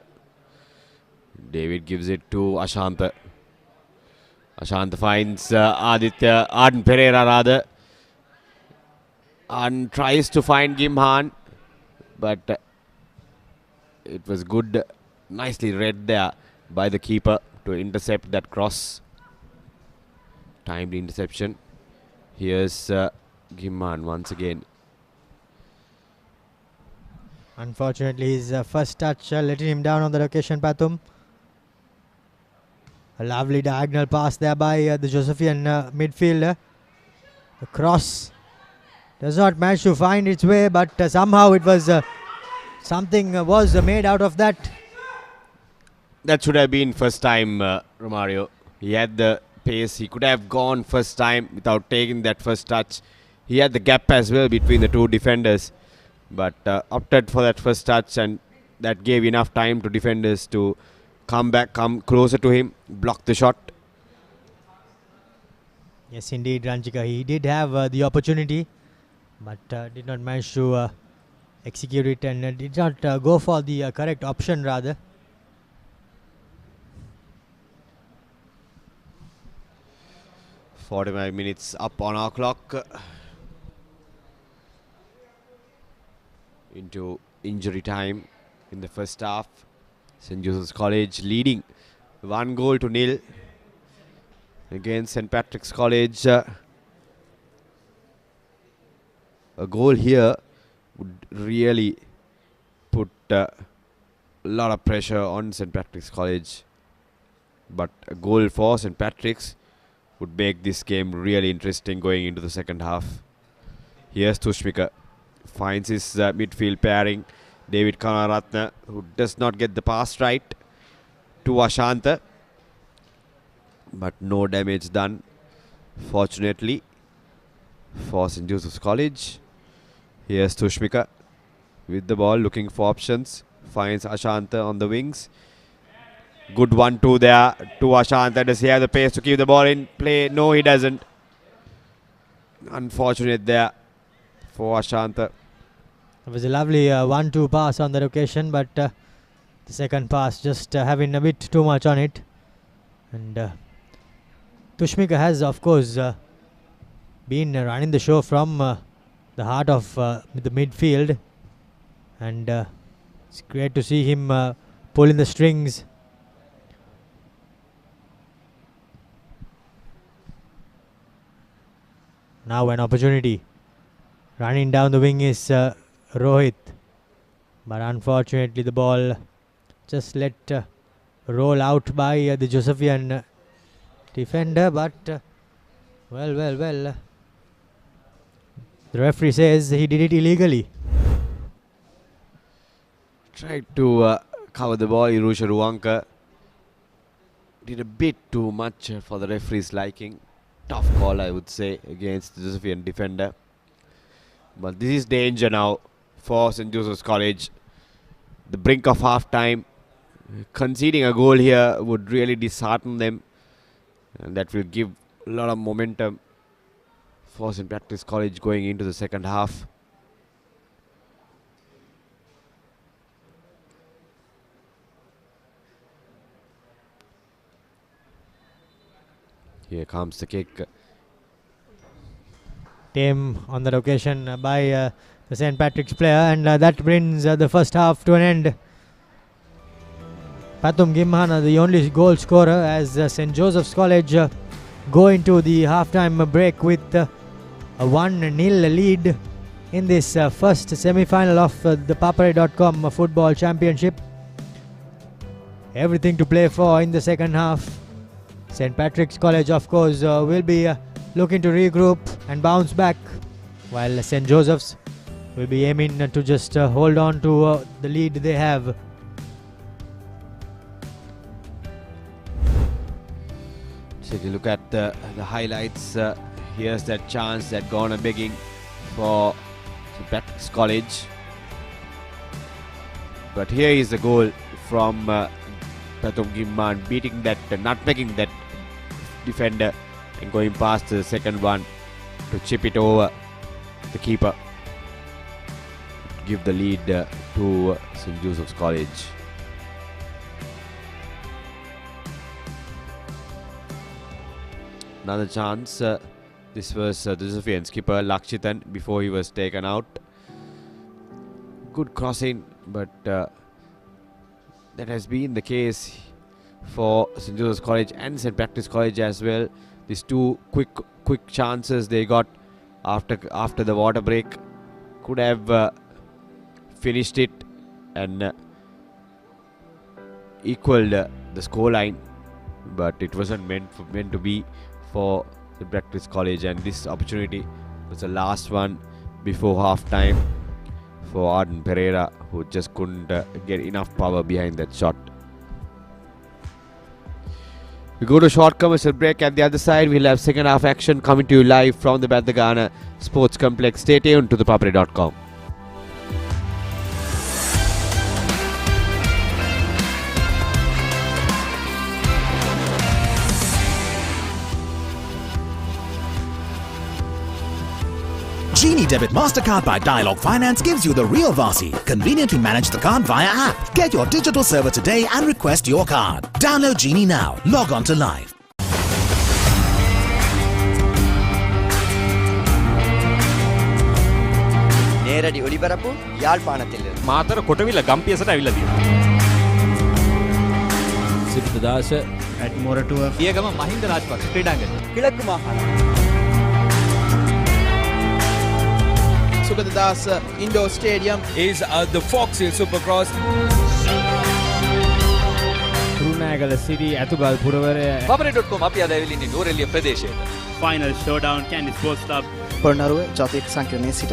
David gives it to Ashanta. Ashanta finds Arden Pereira rather. And tries to find Gimhan. But it was good, nicely read there by the keeper to intercept that cross. Timed interception. Here's Gimhan once again. Unfortunately, his first touch letting him down on the occasion, Pathum. A lovely diagonal pass there by the Josephian midfielder. The cross does not manage to find its way, but somehow it was something was made out of that. That should have been first time, Romario. He had the pace. He could have gone first time without taking that first touch. He had the gap as well between the two defenders, but opted for that first touch, and that gave enough time to defenders to come back, come closer to him, block the shot. Yes, indeed, Ranjika. He did have the opportunity, but did not manage to execute it, and did not go for the correct option rather. "45 minutes up on our clock. Into injury time in the first half. St. Joseph's College leading 1-0 against St. Patrick's College. A goal here would really put a lot of pressure on St. Patrick's College. But a goal for St. Patrick's would make this game really interesting going into the second half. Here's Tushmika. Finds his midfield pairing. David Kanaratna, who does not get the pass right to Ashanta. But no damage done, fortunately, for St. Joseph's College. Here's Tushmika with the ball, looking for options. Finds Ashanta on the wings. Good 1-2 there to Ashanta. Does he have the pace to keep the ball in play? No, he doesn't. Unfortunate there for Ashanta. It was a lovely 1-2 pass on that occasion, but the second pass just having a bit too much on it. And Tushmika has, of course, been running the show from the heart of the midfield. And it's great to see him pulling the strings. Now an opportunity. Running down the wing is Rohit. But unfortunately the ball just let roll out by the Josephian defender. But well. The referee says he did it illegally. Tried to cover the ball. Irusha Ruwanka did a bit too much for the referee's liking. Tough call, I would say, against the Josephian defender. But this is danger now for St. Joseph's College. The brink of half-time. Conceding a goal here would really dishearten them. And that will give a lot of momentum for St. Patrick's College going into the second half. Here comes the kick. Tame on that occasion by the St. Patrick's player, and that brings the first half to an end. Pathum Gimhana, the only goal scorer, as St. Joseph's College go into the halftime break with a 1-0 lead in this first semi-final of the Papare.com Football Championship. Everything to play for in the second half. St. Patrick's College, of course, will be looking to regroup and bounce back, while St. Joseph's will be aiming to just hold on to the lead they have. Take a look at the highlights. Here's that chance that gone a begging for St. Patrick's College. But here is the goal from Pathum Gimman, beating that, nutmegging that defender and going past the second one to chip it over the keeper. Give the lead to St. Joseph's College. Another chance. This was the Josephian skipper Lakshitan before he was taken out. Good crossing, but that has been the case for St. Joseph's College and St. Patrick's College as well. These two quick chances they got after the water break could have finished it and equaled the scoreline, but it wasn't meant to be for St. Patrick's College, and this opportunity was the last one before half time for Arden Pereira, who just couldn't get enough power behind that shot. We go to a short commercial break. At the other side, we'll have second half action coming to you live from the Beddegana Sports Complex. Stay tuned to ThePapare.com. Genie Debit MasterCard by Dialog Finance gives you the real Vasi. Conveniently manage the card via app. Get your digital server today and request your card. Download Genie now. Log on to live. நேரடி ஒளிபரப்பு யாழ்ப்பாணத்தில் මාතර කොටවිල ගම්පියසට ඇවිල්ලා තියෙනවා. සිද්ධාස ඇඩ්මොරටුව පියගම මහින්ද රාජපක්ෂ ක්‍රීඩාංගණය கிழக்கு மாகாணம் Sugatadas Indoor Stadium is the Fox Hill Supercross. Through කෑනගල සිටි ඇතුගල් පුරවරය papare.com අපි අද ඇවිල්ලා ඉන්නේ නෝරෙලිය ප්‍රදේශයට. Final showdown Kandy sports club Polonnaruwa ජාතික සංකීර්ණයේ සිට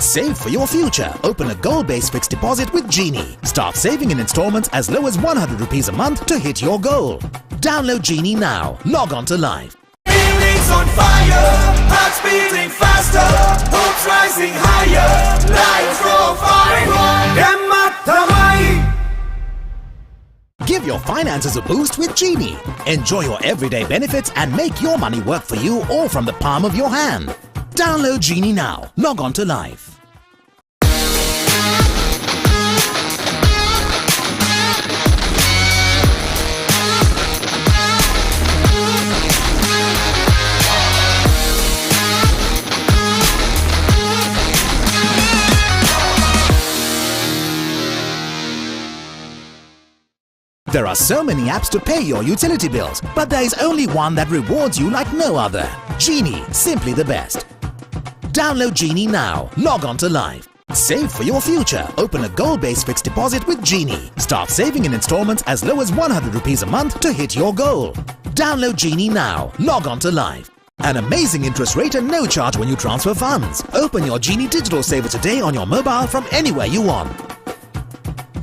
Save for your future. Open a goal-based fixed deposit with Genie. Start saving in installments as low as 100 rupees a month to hit your goal. Download Genie now. Log on to live. Feelings on fire, hearts beating faster, hopes rising higher, lights grow fire. Give your finances a boost with Genie. Enjoy your everyday benefits and make your money work for you all from the palm of your hand. Download Genie now. Log on to live. There are so many apps to pay your utility bills, but there is only one that rewards you like no other. Genie, simply the best. Download Genie now. Log on to live. Save for your future. Open a goal-based fixed deposit with Genie. Start saving in installments as low as 100 rupees a month to hit your goal. Download Genie now. Log on to live. An amazing interest rate and no charge when you transfer funds. Open your Genie Digital Saver today on your mobile from anywhere you want.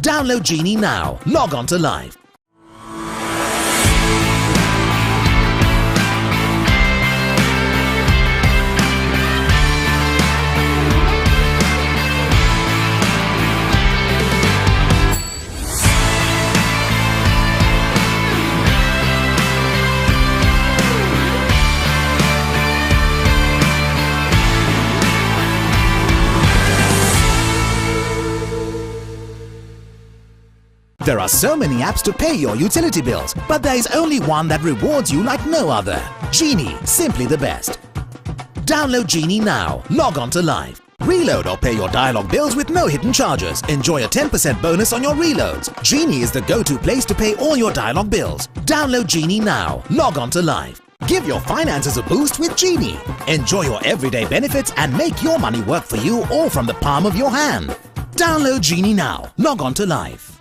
Download Genie now. Log on to live. There are so many apps to pay your utility bills, but there is only one that rewards you like no other. Genie, simply the best. Download Genie now. Log on to Live. Reload or pay your dialogue bills with no hidden charges. Enjoy a 10% bonus on your reloads. Genie is the go-to place to pay all your dialogue bills. Download Genie now. Log on to Live. Give your finances a boost with Genie. Enjoy your everyday benefits and make your money work for you all from the palm of your hand. Download Genie now. Log on to Live.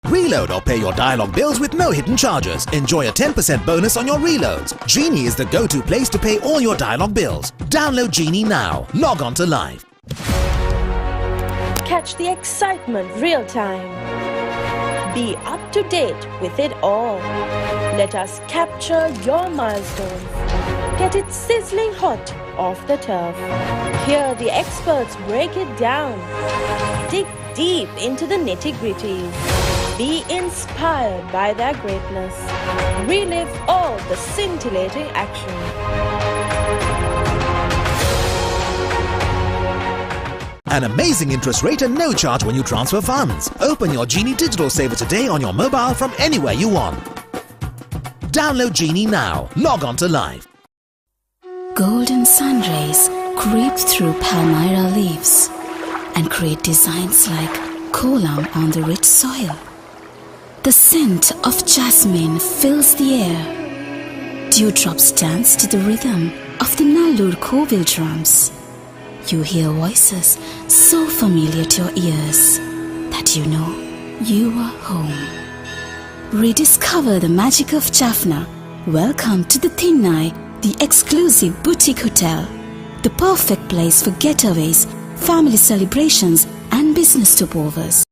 Reload or pay your dialogue bills with no hidden charges. Enjoy a 10% bonus on your reloads. Genie is the go-to place to pay all your dialogue bills. Download Genie now. Log on to Live. Catch the excitement real time. Be up to date with it all. Let us capture your milestones. Get it sizzling hot off the turf. Hear the experts break it down. Dig deep into the nitty-gritties. Be inspired by their greatness. Relive all the scintillating action. An amazing interest rate and no charge when you transfer funds. Open your Genie Digital Saver today on your mobile from anywhere you want. Download Genie now. Log on to Live. Golden sun rays creep through Palmyra leaves and create designs like kolam on the rich soil. The scent of jasmine fills the air. Dewdrops dance to the rhythm of the Nallur Kovil drums. You hear voices so familiar to your ears that you know you are home. Rediscover the magic of Jaffna. Welcome to the Thinnai, the exclusive boutique hotel. The perfect place for getaways, family celebrations and business stopovers.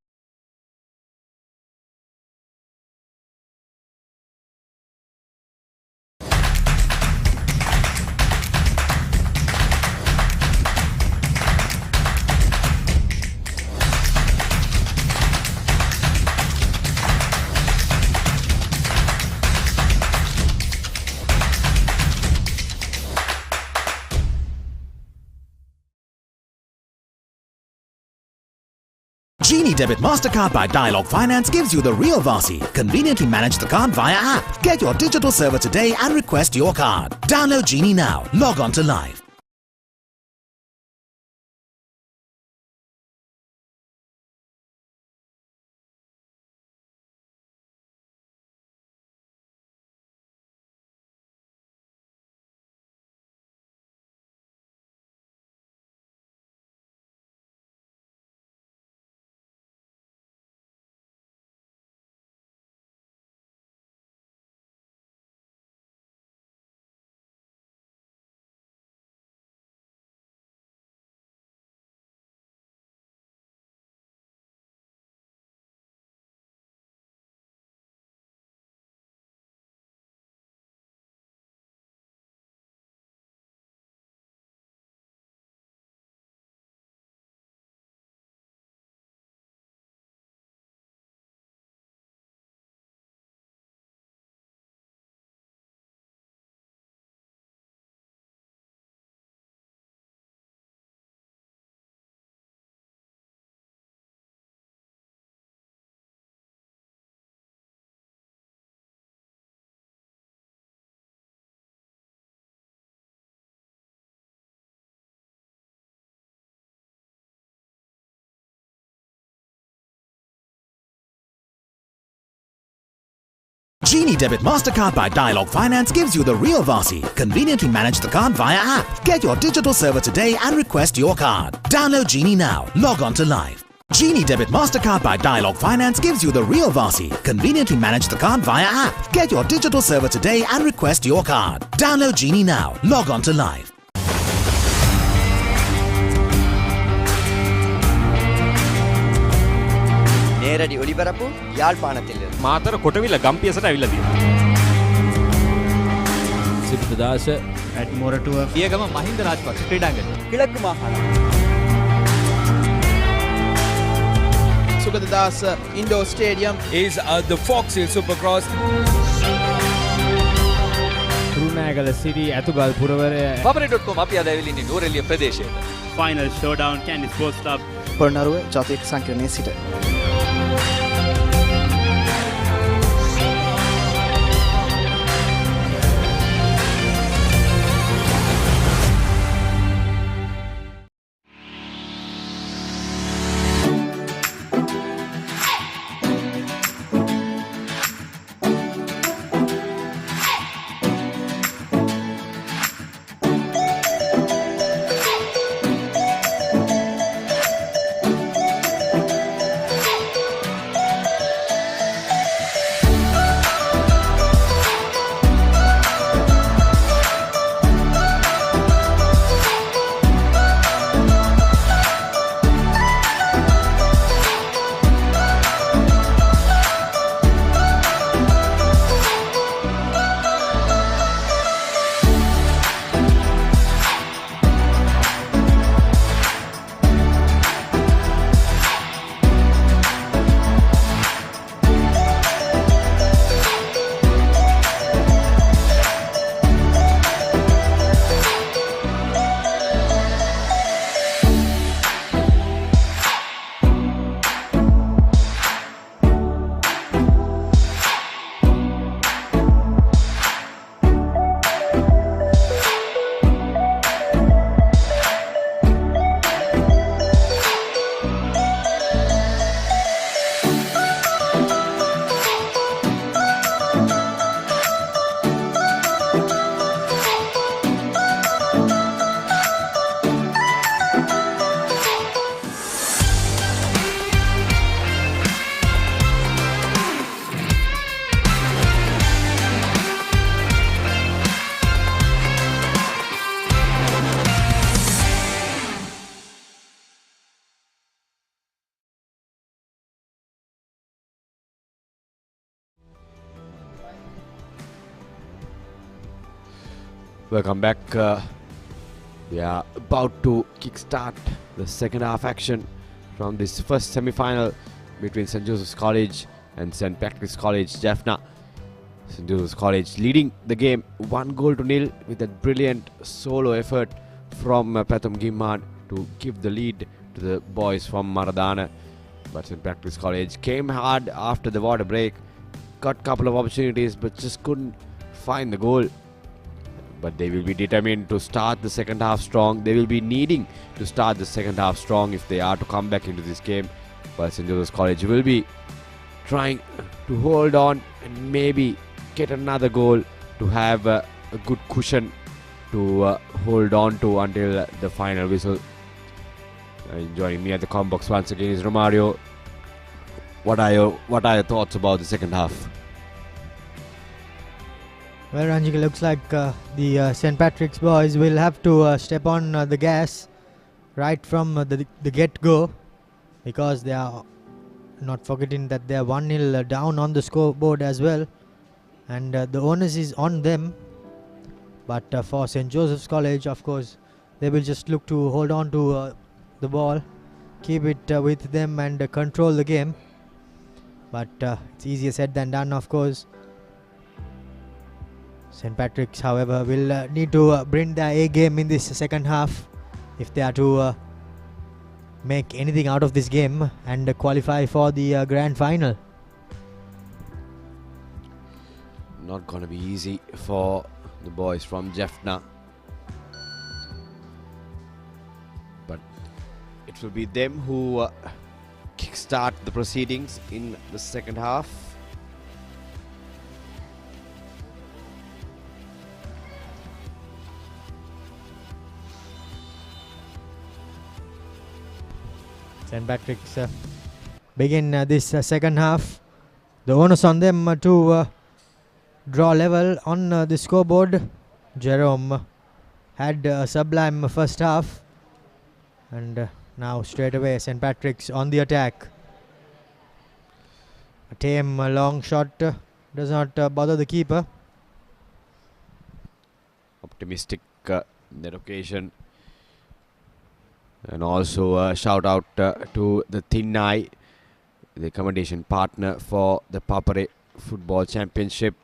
Genie Debit MasterCard by Dialogue Finance gives you the real Vasi. Conveniently manage the card via app. Get your digital server today and request your card. Download Genie now. Log on to Live. Genie Debit MasterCard by Dialogue Finance gives you the real Vasi. Conveniently manage the card via app. Get your digital server today and request your card. Download Genie now. Log on to Live. Genie Debit MasterCard by Dialogue Finance gives you the real Vasi. Conveniently manage the card via app. Get your digital server today and request your card. Download Genie now. Log on to Live. நேரடி ஒளிபரப்பு யாழ்ப்பாணத்தில் මාතර කොටවිල ගම්පියසට ඇවිල්ලා තියෙනවා. සිද්ධාශ at Moratuwa. Beddegana Mahinda Rajapaksa Kridangana. Kilakku Mahana. Sugadadas Indoor Stadium is the Fox Hill Supercross. Kurunagala City Atugal Puravare. Papare.com අපි අද ඇවිල්ලා ඉන්නේ නූරෙලිය ප්‍රදේශයට. Final showdown Candy Sports Club. Polonnaruwa ජාතික සංකීර්ණයේ සිට Welcome back. We are about to kickstart the second half action from this first semi-final between St. Joseph's College and St. Patrick's College, Jaffna. St. Joseph's College leading the game 1-0 with a brilliant solo effort from Pathum Gimman to give the lead to the boys from Maradana. But St. Patrick's College came hard after the water break, got a couple of opportunities but just couldn't find the goal. But they will be determined to start the second half strong. They will be needing to start the second half strong if they are to come back into this game. While St. Joseph's College will be trying to hold on and maybe get another goal to have a good cushion to hold on to until the final whistle. Joining me at the comment box once again is Romario. What are your thoughts about the second half? Well, Ranjika, looks like the St. Patrick's boys will have to step on the gas right from the get-go, because they are not forgetting that they are 1-0 down on the scoreboard as well, and the onus is on them. But for St. Joseph's College, of course, they will just look to hold on to the ball, keep it with them and control the game. But it's easier said than done, of course. St. Patrick's, however, will need to bring their A game in this second half if they are to make anything out of this game and qualify for the grand final. Not going to be easy for the boys from Jaffna, but it will be them who kickstart the proceedings in the second half. St. Patrick's begin this second half. The onus on them to draw level on the scoreboard. Jerome had a sublime first half, and now straight away St. Patrick's on the attack. A tame long shot does not bother the keeper. optimistic in that occasion. And also a shout out to the Thin Eye, the accommodation partner for the Papare Football Championship.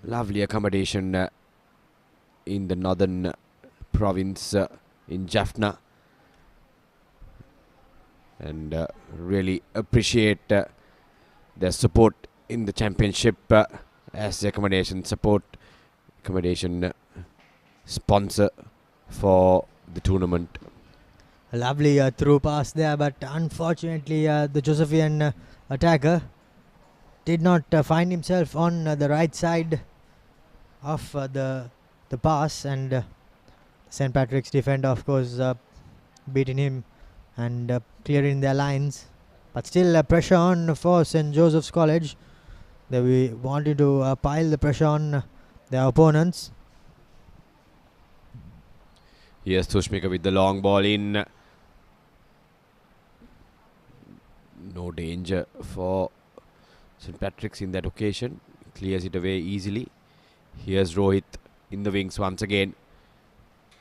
Lovely accommodation in the northern province in Jaffna. And really appreciate their support in the championship as the accommodation sponsor for the tournament. A lovely through pass there, but unfortunately the Josephian attacker did not find himself on the right side of the pass, and St. Patrick's defender, of course, beating him and clearing their lines. But still pressure on for St. Joseph's College. They wanted to pile the pressure on their opponents. Here's Tushmika with the long ball in. No danger for St. Patrick's in that occasion. Clears it away easily. Here's Rohit in the wings once again.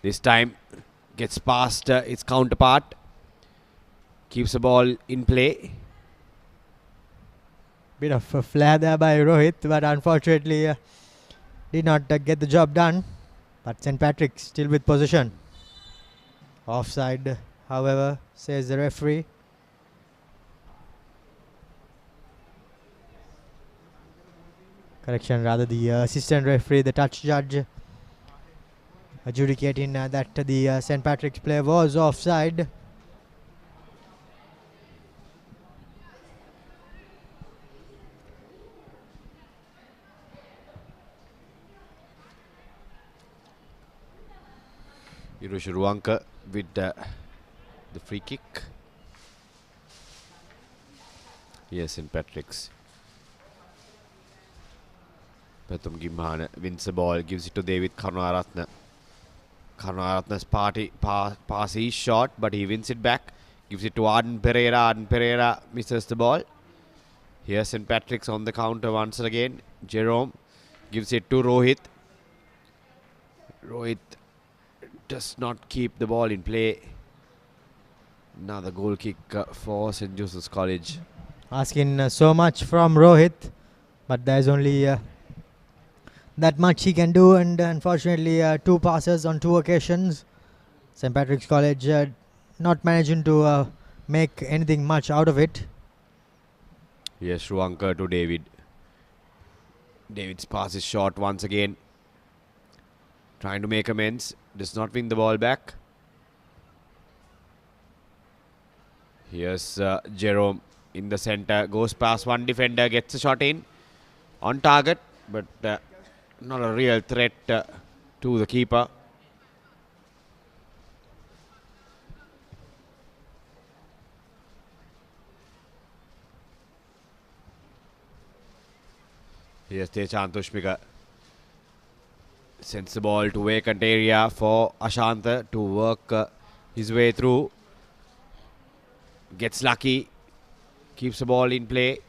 This time gets past its counterpart. Keeps the ball in play. Bit of a flare there by Rohit, but unfortunately did not get the job done. But St. Patrick's still with possession. Offside, however, says the referee. Correction, rather the assistant referee, the touch judge, adjudicating that the St. Patrick's player was offside. Hiroshi Ruanka with the free kick. Yes, St. Patrick's. Pathum Gimhana wins the ball, gives it to David Karunaratne. Karunaratne's pass is short, but he wins it back. Gives it to Arden Pereira. Arden Pereira misses the ball. Here St. Patrick's on the counter once again. Jerome gives it to Rohit. Rohit does not keep the ball in play. Another goal kick for St. Joseph's College. Asking so much from Rohit, but there's only that much he can do, and unfortunately 2 passes on 2 occasions. St. Patrick's College not managing to make anything much out of it. Yes, Ruanka to David. David's pass is short once again. Trying to make amends. Does not win the ball back. Here's Jerome in the center. Goes past one defender. Gets a shot in. On target. But not a real threat to the keeper. Here's Techan Tushmika. Sends the ball to vacant area for Ashanta to work his way through. Gets lucky. Keeps the ball in play.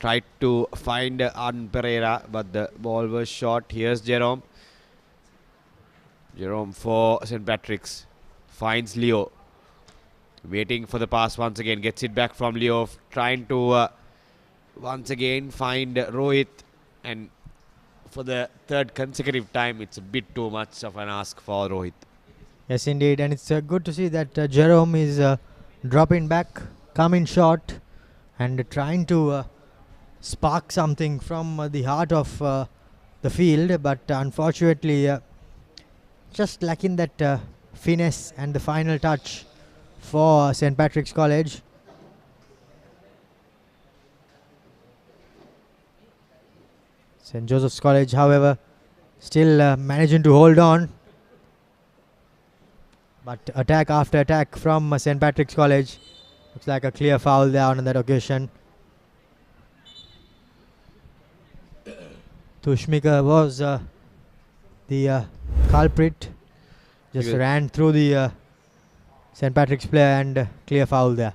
Tried to find Arden Pereira, but the ball was short. Here's Jerome. Jerome for St. Patrick's. Finds Leo. Waiting for the pass once again. Gets it back from Leo. Trying to once again find Rohit. And for the 3rd consecutive time, it's a bit too much of an ask for Rohit. Yes, indeed. And it's good to see that Jerome is dropping back, coming short, and trying to spark something from the heart of the field. But unfortunately, just lacking that finesse and the final touch for St. Patrick's College. St. Joseph's College, however, still managing to hold on. But attack after attack from St. Patrick's College. Looks like a clear foul there on that occasion. Tushmika was the culprit. Just ran through the St. Patrick's player and clear foul there.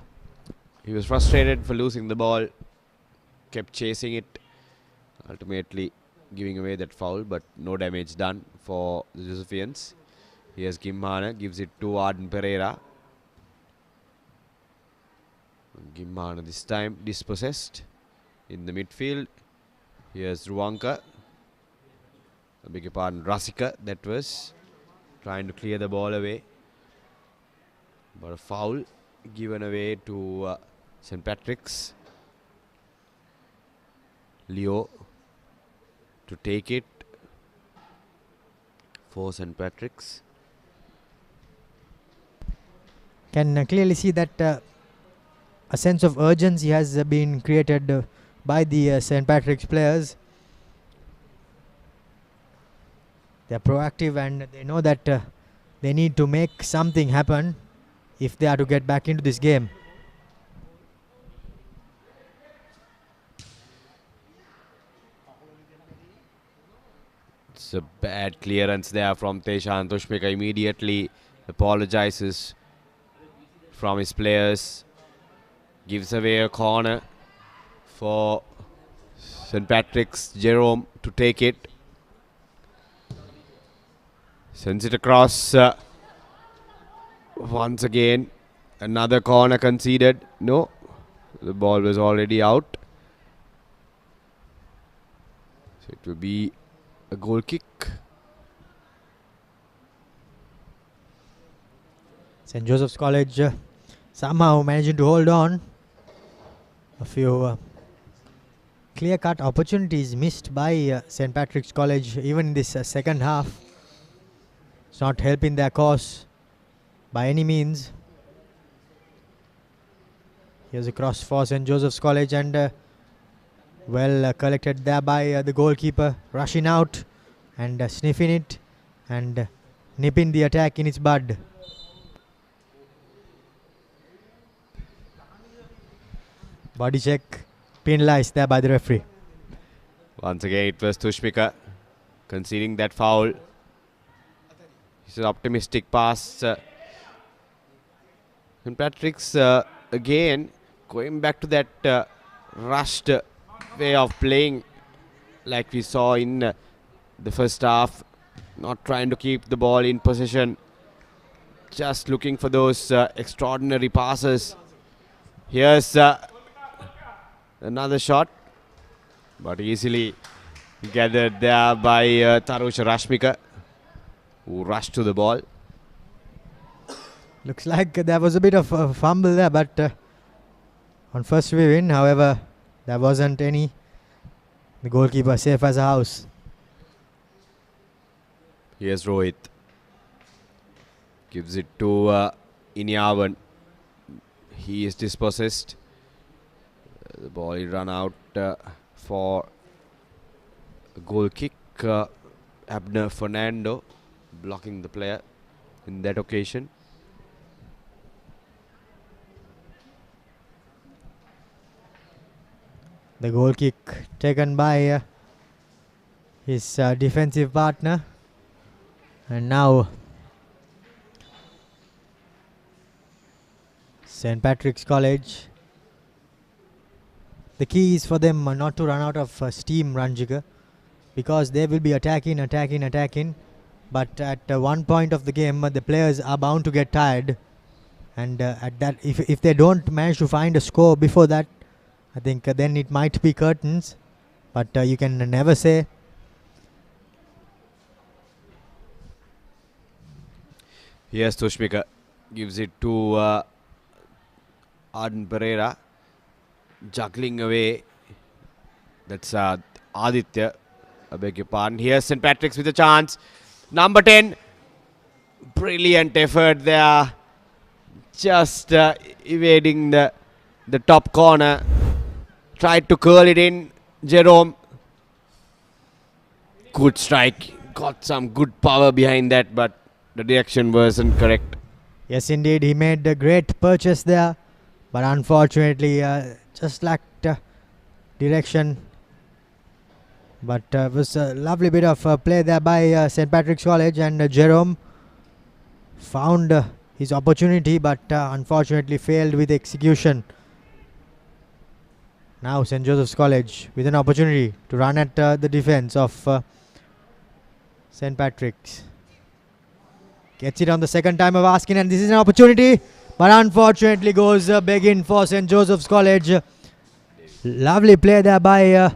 He was frustrated for losing the ball. Kept chasing it. Ultimately giving away that foul, but no damage done for the Josephians. Here's Gimhana, gives it to Arden Pereira. Gimhana this time dispossessed in the midfield. Here's Ruanka. I beg your pardon, Rasika, that was. Trying to clear the ball away. But a foul given away to St. Patrick's. Leo to take it for St. Patrick's. Can clearly see that a sense of urgency has been created by the St. Patrick's players. They are proactive and they know that they need to make something happen if they are to get back into this game. It's a bad clearance there from Teshan. Tushmika immediately apologizes from his players. Gives away a corner for St. Patrick's. Jerome to take it. Sends it across. Once again, another corner conceded. No, the ball was already out. So it will be a goal kick. St. Joseph's College somehow managing to hold on. A few clear-cut opportunities missed by St. Patrick's College even in this second half. It's not helping their cause by any means. Here's a cross for St. Joseph's College and well collected there by the goalkeeper, rushing out and sniffing it and nipping the attack in its bud. Body check penalized there by the referee. Once again it was Tushmika conceding that foul. It's an optimistic pass. St. Patrick's again going back to that rushed way of playing like we saw in the first half. Not trying to keep the ball in possession. Just looking for those extraordinary passes. Here's another shot. But easily gathered there by Tarusha Rashmika, who rushed to the ball. Looks like there was a bit of a fumble there, but on first win, however, there wasn't any. The goalkeeper safe as a house. Here's Rohit. Gives it to Inyavan. He is dispossessed. The ball is run out for a goal kick. Abner Fernando blocking the player in that occasion. The goal kick taken by his defensive partner. And now St. Patrick's College. The key is for them not to run out of steam, Ranjika, because they will be attacking. But at one point of the game, the players are bound to get tired. And at that, if they don't manage to find a score before that, I think then it might be curtains. But you can never say. Here's Tushmika. Gives it to Arden Pereira. Juggling away. That's Aditya. I beg your pardon. Here's St. Patrick's with a chance. Number 10. Brilliant effort there. Just evading the top corner. Tried to curl it in. Jerome. Good strike. Got some good power behind that, but the direction wasn't correct. Yes, indeed. He made a great purchase there, but unfortunately just lacked direction. But it was a lovely bit of play there by St. Patrick's College, and Jerome found his opportunity, but unfortunately failed with execution. Now St. Joseph's College with an opportunity to run at the defense of St. Patrick's. Gets it on the second time of asking, and this is an opportunity, but unfortunately goes begging for St. Joseph's College. Lovely play there by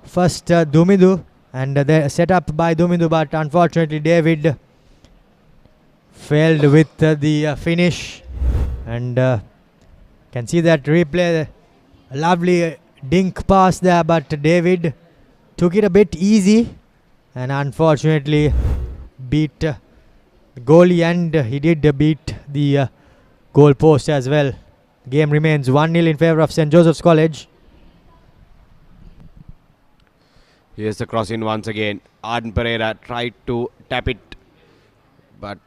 first Dumidu, and the set up by Dumidu, but unfortunately David failed with the finish, and can see that replay. A lovely dink pass there, but David took it a bit easy and unfortunately beat the goalie, and he did beat the goal post as well. Game remains 1-0 in favour of St. Joseph's College. Here's the cross in once again. Arden Pereira tried to tap it, but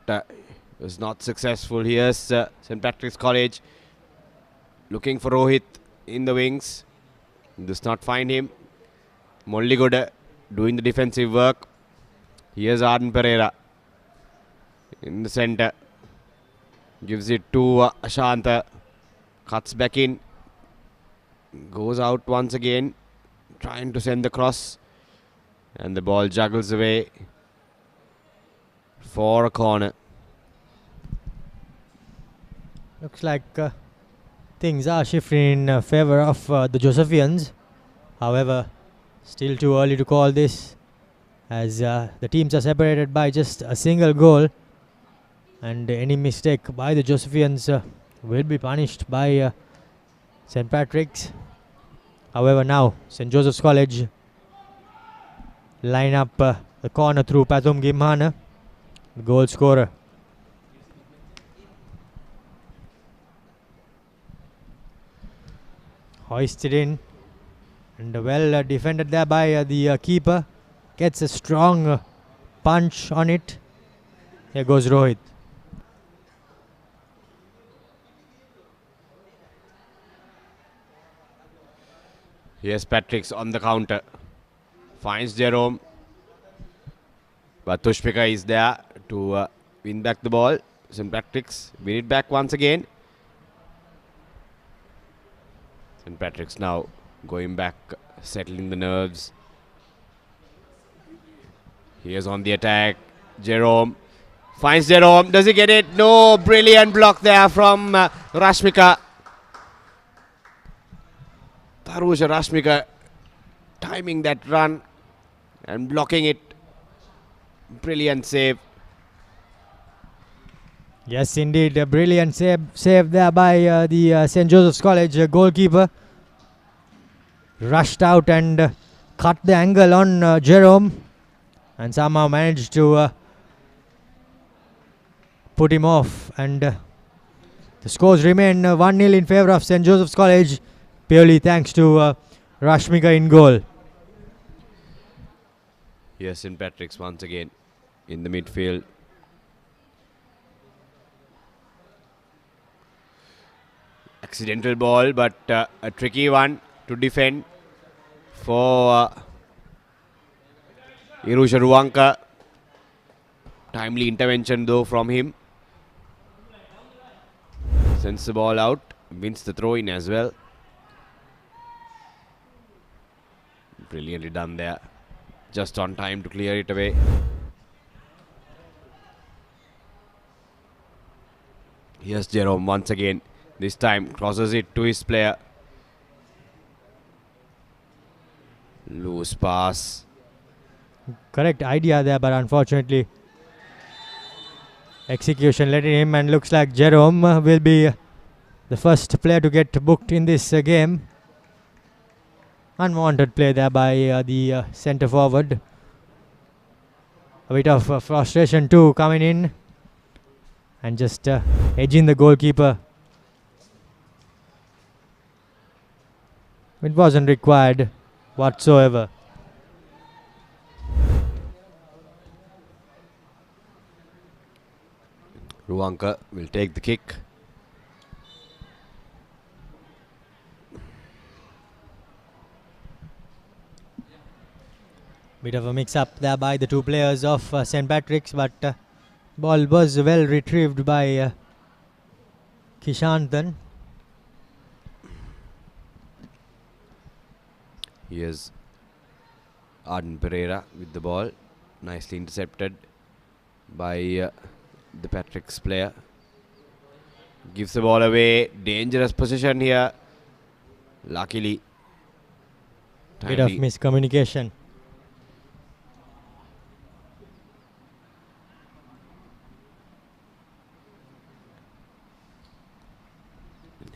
was not successful. Here's St. Patrick's College looking for Rohit in the wings. Does not find him. Molligoda doing the defensive work. Here's Arden Pereira in the centre. Gives it to Ashanta. Cuts back in. Goes out once again. Trying to send the cross. And the ball juggles away for a corner. Looks like things are shifting in favour of the Josephians. However, still too early to call this, as the teams are separated by just a single goal, and any mistake by the Josephians will be punished by St. Patrick's. However, now St. Joseph's College line up the corner through Pathum Gimhana, the goal scorer. Hoisted in, and well defended there by the keeper. Gets a strong punch on it. Here goes Rohit. Here's Patrick's on the counter. Finds Jerome. But Tushpika is there to win back the ball. St. Patrick's win it back once again. St. Patrick's now going back, settling the nerves. Here's on the attack. Jerome. Finds Jerome. Does he get it? No. Brilliant block there from Rashmika. Tarusha Rashmika timing that run and blocking it. Brilliant save. Yes, indeed, a brilliant save there by the St. Joseph's College goalkeeper. Rushed out and cut the angle on Jerome, and somehow managed to put him off. And the scores remain 1-0 in favour of St. Joseph's College, purely thanks to Rashmika in goal. Here's St. Patrick's once again in the midfield. Accidental ball, but a tricky one to defend for Irusha Ruwanka. Timely intervention though from him. Sends the ball out, wins the throw in as well. Brilliantly done there. Just on time to clear it away. Here's Jerome once again. This time crosses it to his player. Loose pass. Correct idea there, but unfortunately execution letting him, and looks like Jerome will be the first player to get booked in this game. Unwanted play there by the centre forward. A bit of frustration too coming in, and just edging the goalkeeper. It wasn't required whatsoever. Ruwanka will take the kick. Bit of a mix-up there by the two players of St. Patrick's, but ball was well retrieved by Kishantan. Here's Arden Pereira with the ball. Nicely intercepted by the Patrick's player. Gives the ball away. Dangerous position here. Luckily. Bit of miscommunication.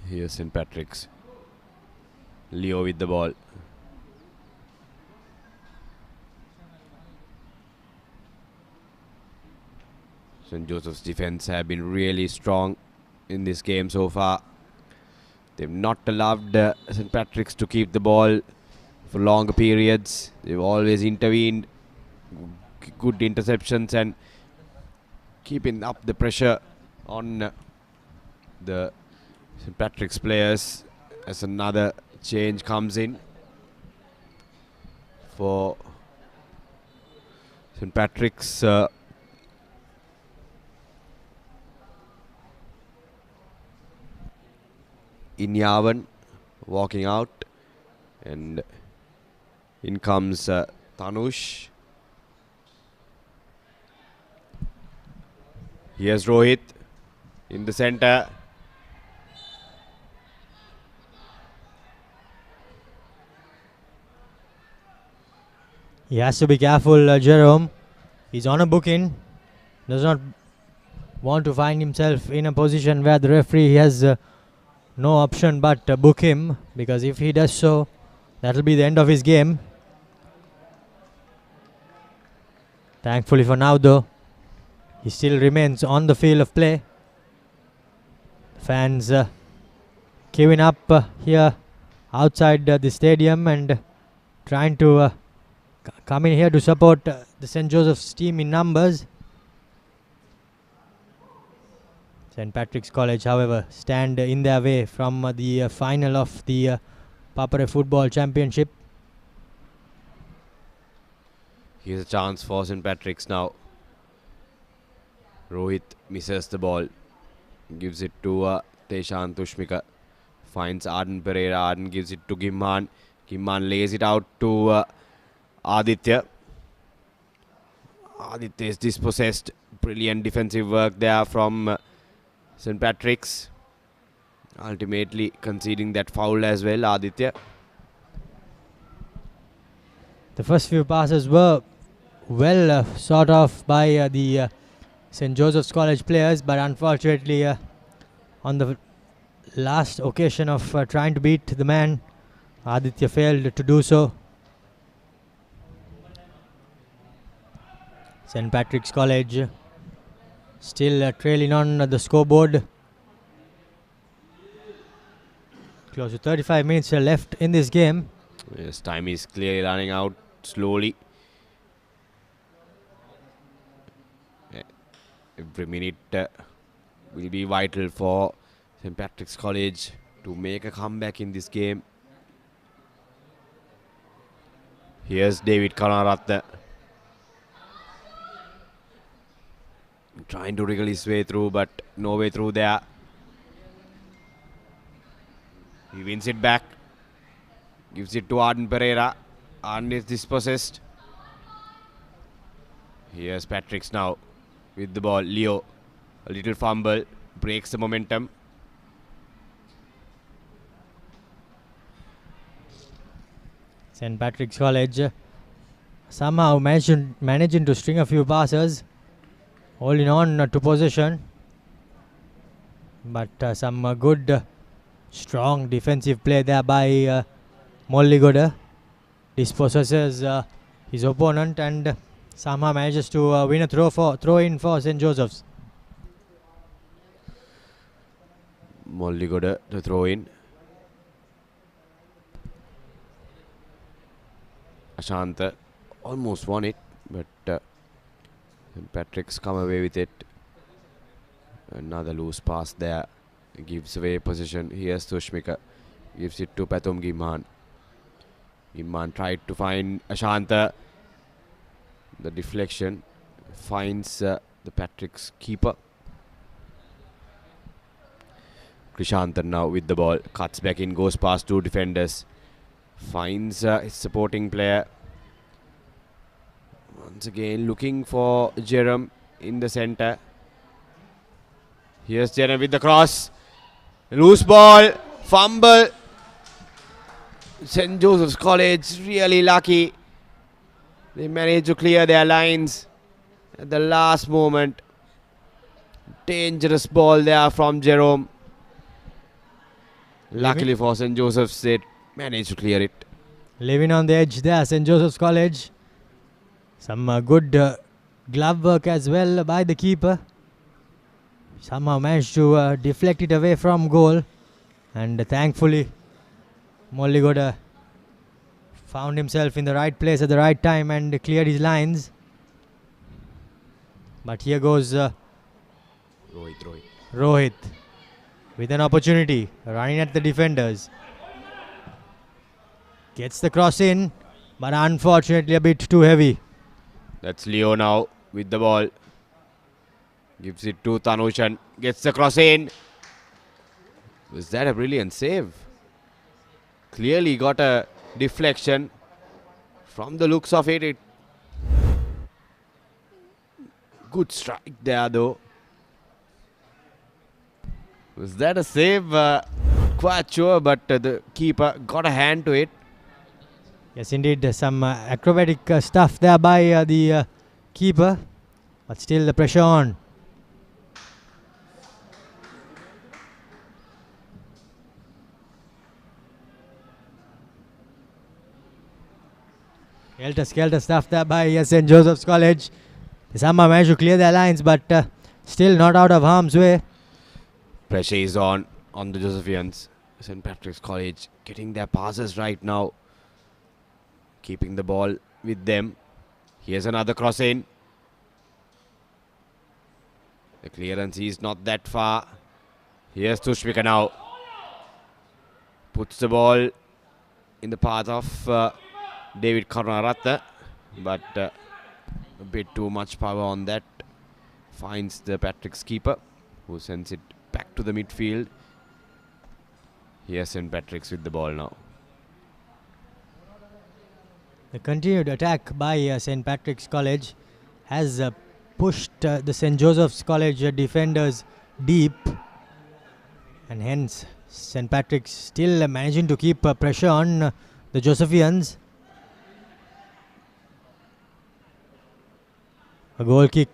Here's St. Patrick's. Leo with the ball. St. Joseph's defense have been really strong in this game so far. They've not allowed St. Patrick's to keep the ball for longer periods. They've always intervened. Good interceptions and keeping up the pressure on the St. Patrick's players as another change comes in for St. Patrick's. Inyavan walking out, and in comes Tanush. Here's Rohit in the center. He has to be careful, Jerome. He's on a booking. Does not want to find himself in a position where the referee has no option but book him, because if he does so, that will be the end of his game. Thankfully for now though, he still remains on the field of play. Fans queuing up here outside the stadium and trying to come in here to support the St. Joseph's team in numbers. St. Patrick's College, however, stand in their way from the final of the Papare Football Championship. Here's a chance for St. Patrick's now. Rohit misses the ball. Gives it to Teshan Tushmika. Finds Arden Pereira. Arden gives it to Gimhan. Gimhan lays it out to Aditya. Aditya is dispossessed. Brilliant defensive work there from St. Patrick's. Ultimately conceding that foul as well, Aditya. The first few passes were well sort of by the St. Joseph's College players, but unfortunately on the last occasion of trying to beat the man, Aditya failed to do so. St. Patrick's College still trailing on the scoreboard. Close to 35 minutes left in this game. Yes, time is clearly running out slowly. Every minute will be vital for St. Patrick's College to make a comeback in this game. Here's David Kanaratne. Trying to wriggle his way through, but no way through there. He wins it back. Gives it to Arden Pereira. Arden is dispossessed. Here's Patrick's now with the ball. Leo, a little fumble, breaks the momentum. St. Patrick's College somehow managing to string a few passes, holding on to possession. But some good, strong defensive play there by Molligoda. Dispossesses his opponent and somehow manages to win a throw in for St. Joseph's. Molligoda to throw in. Ashanta almost won it, but St. Patrick's come away with it. Another loose pass there. Gives away position. Here's Tushmika. Gives it to Patum Gimhan. Gimhan tried to find Ashanta. The deflection finds the Patrick's keeper. Krishantan now with the ball. Cuts back in, goes past two defenders. Finds his supporting player. Once again looking for Jerome in the center. Here's Jerome with the cross. Loose ball. Fumble. St. Joseph's College really lucky. They managed to clear their lines at the last moment. Dangerous ball there from Jerome. Luckily for St. Joseph's, they managed to clear it. Living on the edge there, St. Joseph's College. Some good glove work as well by the keeper. Somehow managed to deflect it away from goal. And thankfully, Molligoda found himself in the right place at the right time and cleared his lines. But here goes Rohit with an opportunity, running at the defenders. Gets the cross in, but unfortunately a bit too heavy. That's Leo now with the ball. Gives it to Tanushan. Gets the cross in. Was that a brilliant save? Clearly got a deflection. From the looks of it, good strike there though. Was that a save? Quite sure, but the keeper got a hand to it. Yes, indeed, some acrobatic stuff there by the keeper, but still the pressure on. Helter-skelter stuff there by St. Joseph's College. They somehow managed to clear their lines, but still not out of harm's way. Pressure is on the Josephians. St. Patrick's College getting their passes right now. Keeping the ball with them. Here's another cross in. The clearance is not that far. Here's Tushvika now. Puts the ball in the path of David Karunaratne, but a bit too much power on that. Finds the Patrick's keeper, who sends it back to the midfield. Here's St. Patrick's with the ball now. The continued attack by St. Patrick's College has pushed the St. Joseph's College defenders deep, and hence St. Patrick's still managing to keep pressure on the Josephians. A goal kick.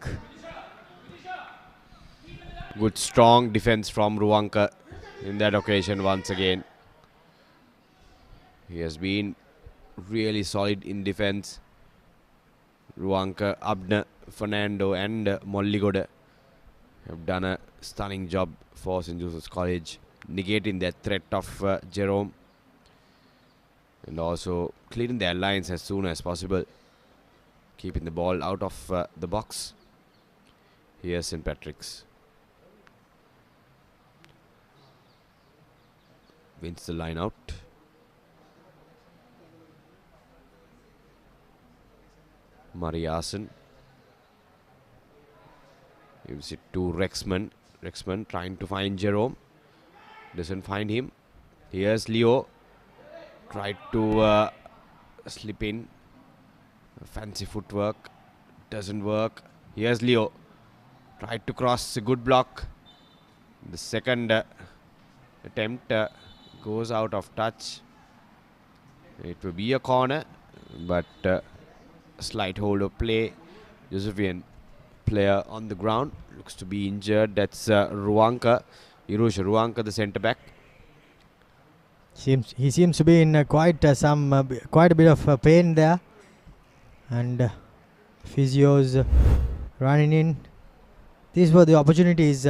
Good strong defense from Ruanka in that occasion once again. He has been really solid in defense. Ruanka, Abner, Fernando and Molligoda have done a stunning job for St. Joseph's College, negating that threat of Jerome and also clearing their lines as soon as possible, keeping the ball out of the box. Here's St. Patrick's. Wins the line out. Mariasen gives it to Rexman. Rexman trying to find Jerome. Doesn't find him. Here's Leo. Tried to slip in. Fancy footwork. Doesn't work. Here's Leo. Tried to cross. A good block. The second attempt goes out of touch. It will be a corner, but slight hold of play. Josephian player on the ground looks to be injured. That's Ruanka. Irusha Ruanka, the centre back. He seems to be in quite a bit of pain there, and physios running in. These were the opportunities.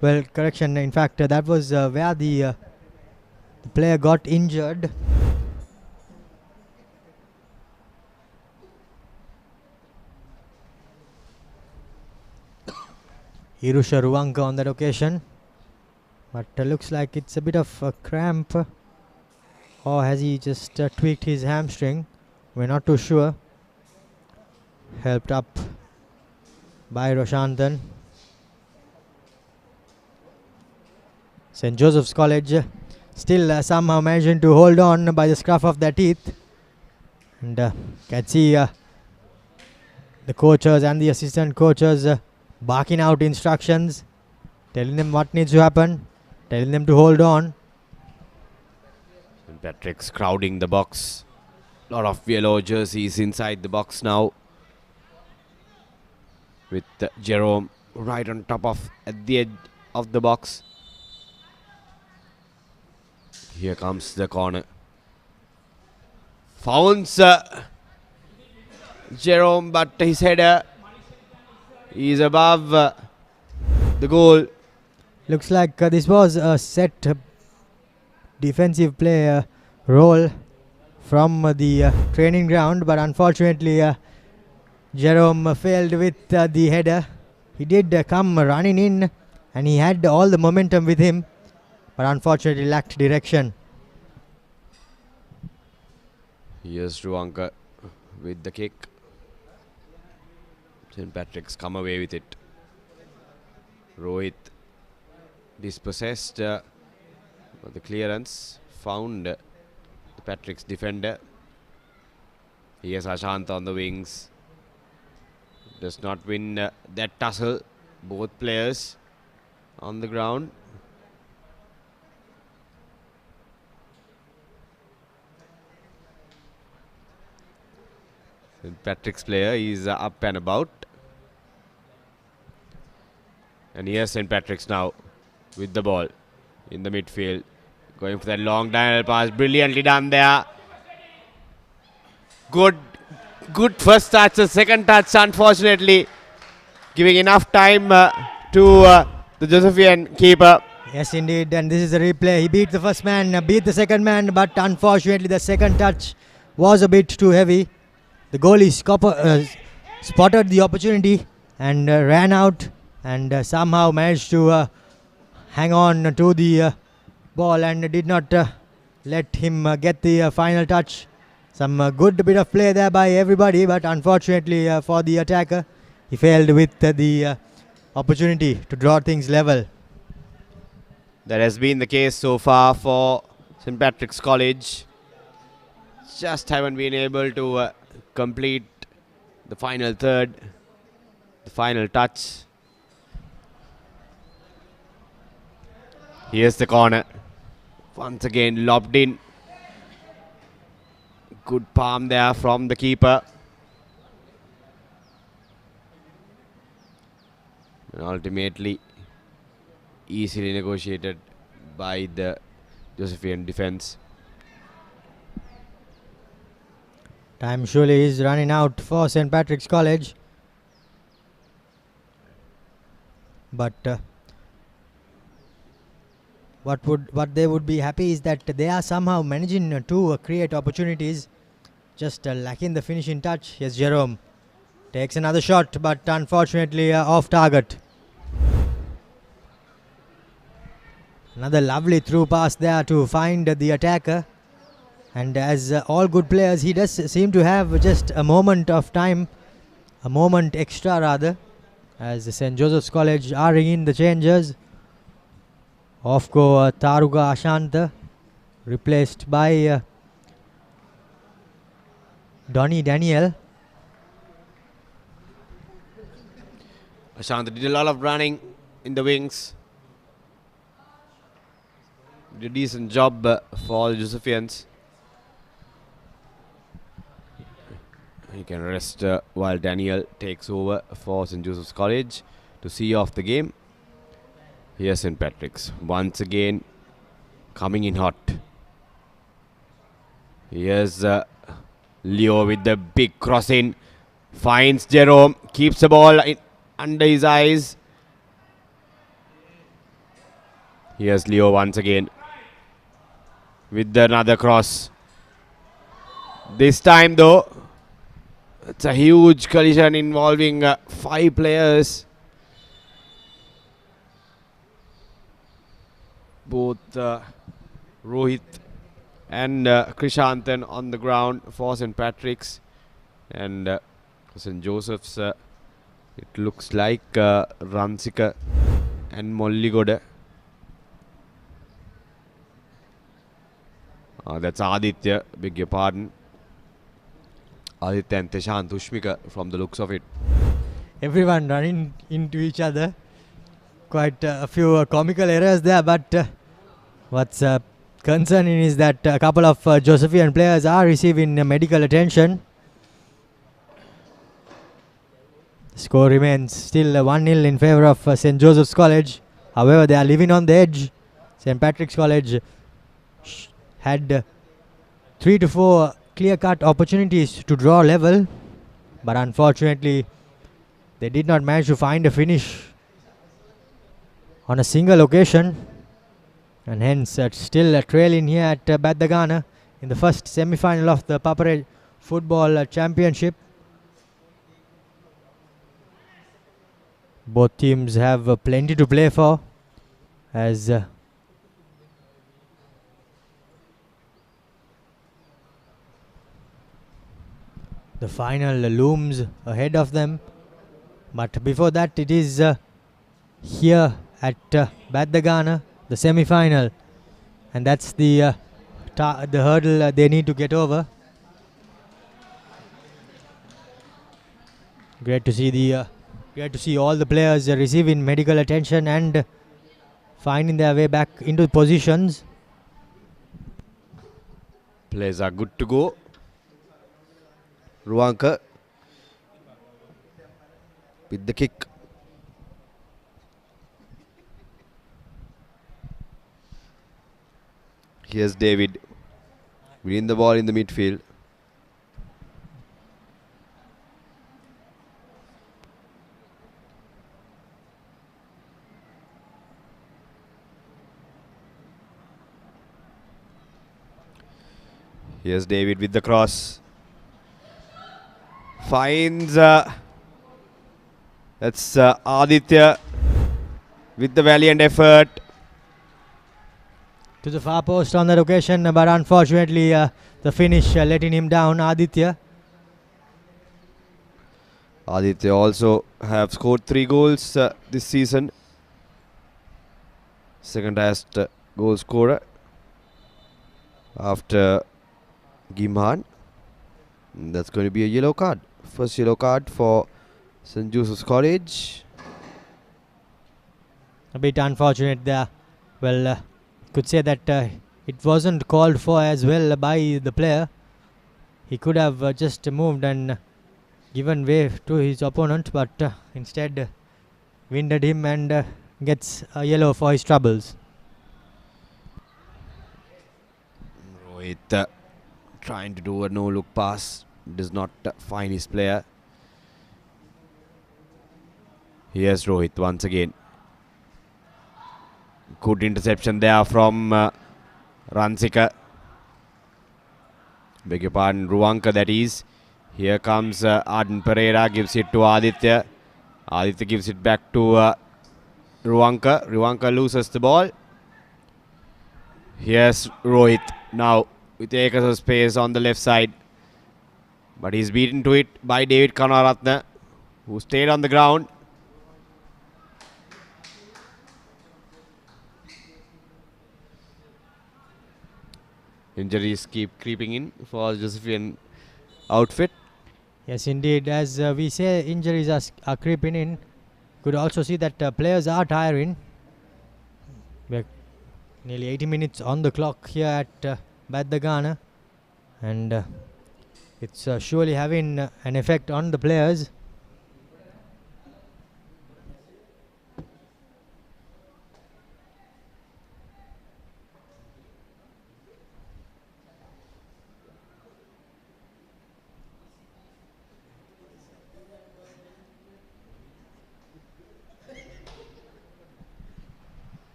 Well, correction. In fact, that was where the player got injured. Irusha Ruanka on that occasion, but looks like it's a bit of a cramp, or has he just tweaked his hamstring? We're not too sure. Helped up by Roshantan. St. Joseph's College still somehow managing to hold on by the scruff of their teeth, and can see The coaches and the assistant coaches barking out instructions, telling them what needs to happen, telling them to hold on. St. Patrick's crowding the box. A lot of yellow jerseys inside the box now. With Jerome right on top of at the edge of the box. Here comes the corner. Founds Jerome, but his header is above the goal. Looks like this was a set defensive play role from the training ground, but unfortunately Jerome failed with the header. He did come running in and he had all the momentum with him, but unfortunately lacked direction. Here's Ruanka with the kick. St. Patrick's come away with it. Rohit dispossessed the clearance, found the Patrick's defender. Here's Ashant on the wings. Does not win that tussle. Both players on the ground. St. Patrick's player is up and about. And here's St. Patrick's now with the ball in the midfield. Going for that long diagonal pass. Brilliantly done there. Good first touch. The second touch, unfortunately, giving enough time to the Josephian keeper. Yes, indeed. And this is a replay. He beat the first man, beat the second man, but unfortunately the second touch was a bit too heavy. The goalie spotted the opportunity and ran out and somehow managed to hang on to the ball and did not let him get the final touch. Some good bit of play there by everybody, but unfortunately for the attacker, he failed with the opportunity to draw things level. That has been the case so far for St. Patrick's College. Just haven't been able to complete the final third, the final touch. Here's the corner. Once again lobbed in. Good palm there from the keeper. And ultimately easily negotiated by the Josephian defense. Time surely is running out for St. Patrick's College. But what they would be happy is that they are somehow managing to create opportunities, just lacking the finishing touch. Here's Jerome. Takes another shot, but unfortunately off target. Another lovely through pass there to find the attacker. And as all good players, he does seem to have just a moment of time, a moment extra rather, as the St. Joseph's College are in the changes. Off go Taruga Ashanta, replaced by Donny Daniel. Ashanta did a lot of running in the wings. Did a decent job for the Josephians. He can rest while Daniel takes over for St. Joseph's College to see off the game. Here's St. Patrick's once again coming in hot. Here's Leo with the big cross in. Finds Jerome, keeps the ball under his eyes. Here's Leo once again with another cross. This time though, it's a huge collision involving 5 players. Both Rohit and Krishantan on the ground for St. Patrick's. And St. Joseph's, it looks like Ransika and Molligoda. That's Aditya, beg your pardon. Aditya and Teshant Ushmika from the looks of it. Everyone running into each other. Quite a few comical errors there, but what's concerning is that a couple of Josephian players are receiving medical attention. The score remains still 1-0 in favour of St. Joseph's College. However, they are living on the edge. St. Patrick's College had 3 to 4 clear-cut opportunities to draw level, but unfortunately they did not manage to find a finish on a single occasion, and hence still trailing here at Beddegana in the first semi-final of the Papare Football Championship. Both teams have plenty to play for, as the final looms ahead of them. But before that, it is here at Beddegana, the semi-final, and that's the hurdle they need to get over. Great to see all the players receiving medical attention and finding their way back into positions. Players are good to go. Ruanka with the kick. Here's David winning the ball in the midfield. Here's David with the cross. Finds that's Aditya with the valiant effort. To the far post on that occasion, but unfortunately the finish letting him down, Aditya. Aditya also have scored 3 goals this season. Second highest goal scorer after Gimhan. That's going to be a yellow card. First yellow card for St. Joseph's College. A bit unfortunate there. Well, could say that it wasn't called for as well by the player. He could have just moved and given way to his opponent, but instead winded him and gets a yellow for his troubles. Rohit trying to do a no-look pass. Does not find his player. Here's Rohit once again. Good interception there from Ransika. Beg your pardon, Ruanka that is. Here comes Arden Pereira, gives it to Aditya. Aditya gives it back to Ruanka. Ruanka loses the ball. Here's Rohit now with acres of space on the left side. But he's beaten to it by David Kanaratna, who stayed on the ground. Injuries keep creeping in for Josephian outfit. Yes, indeed. As we say, injuries are creeping in. Could also see that players are tiring. We're nearly 80 minutes on the clock here at Beddegana, and it's surely having an effect on the players.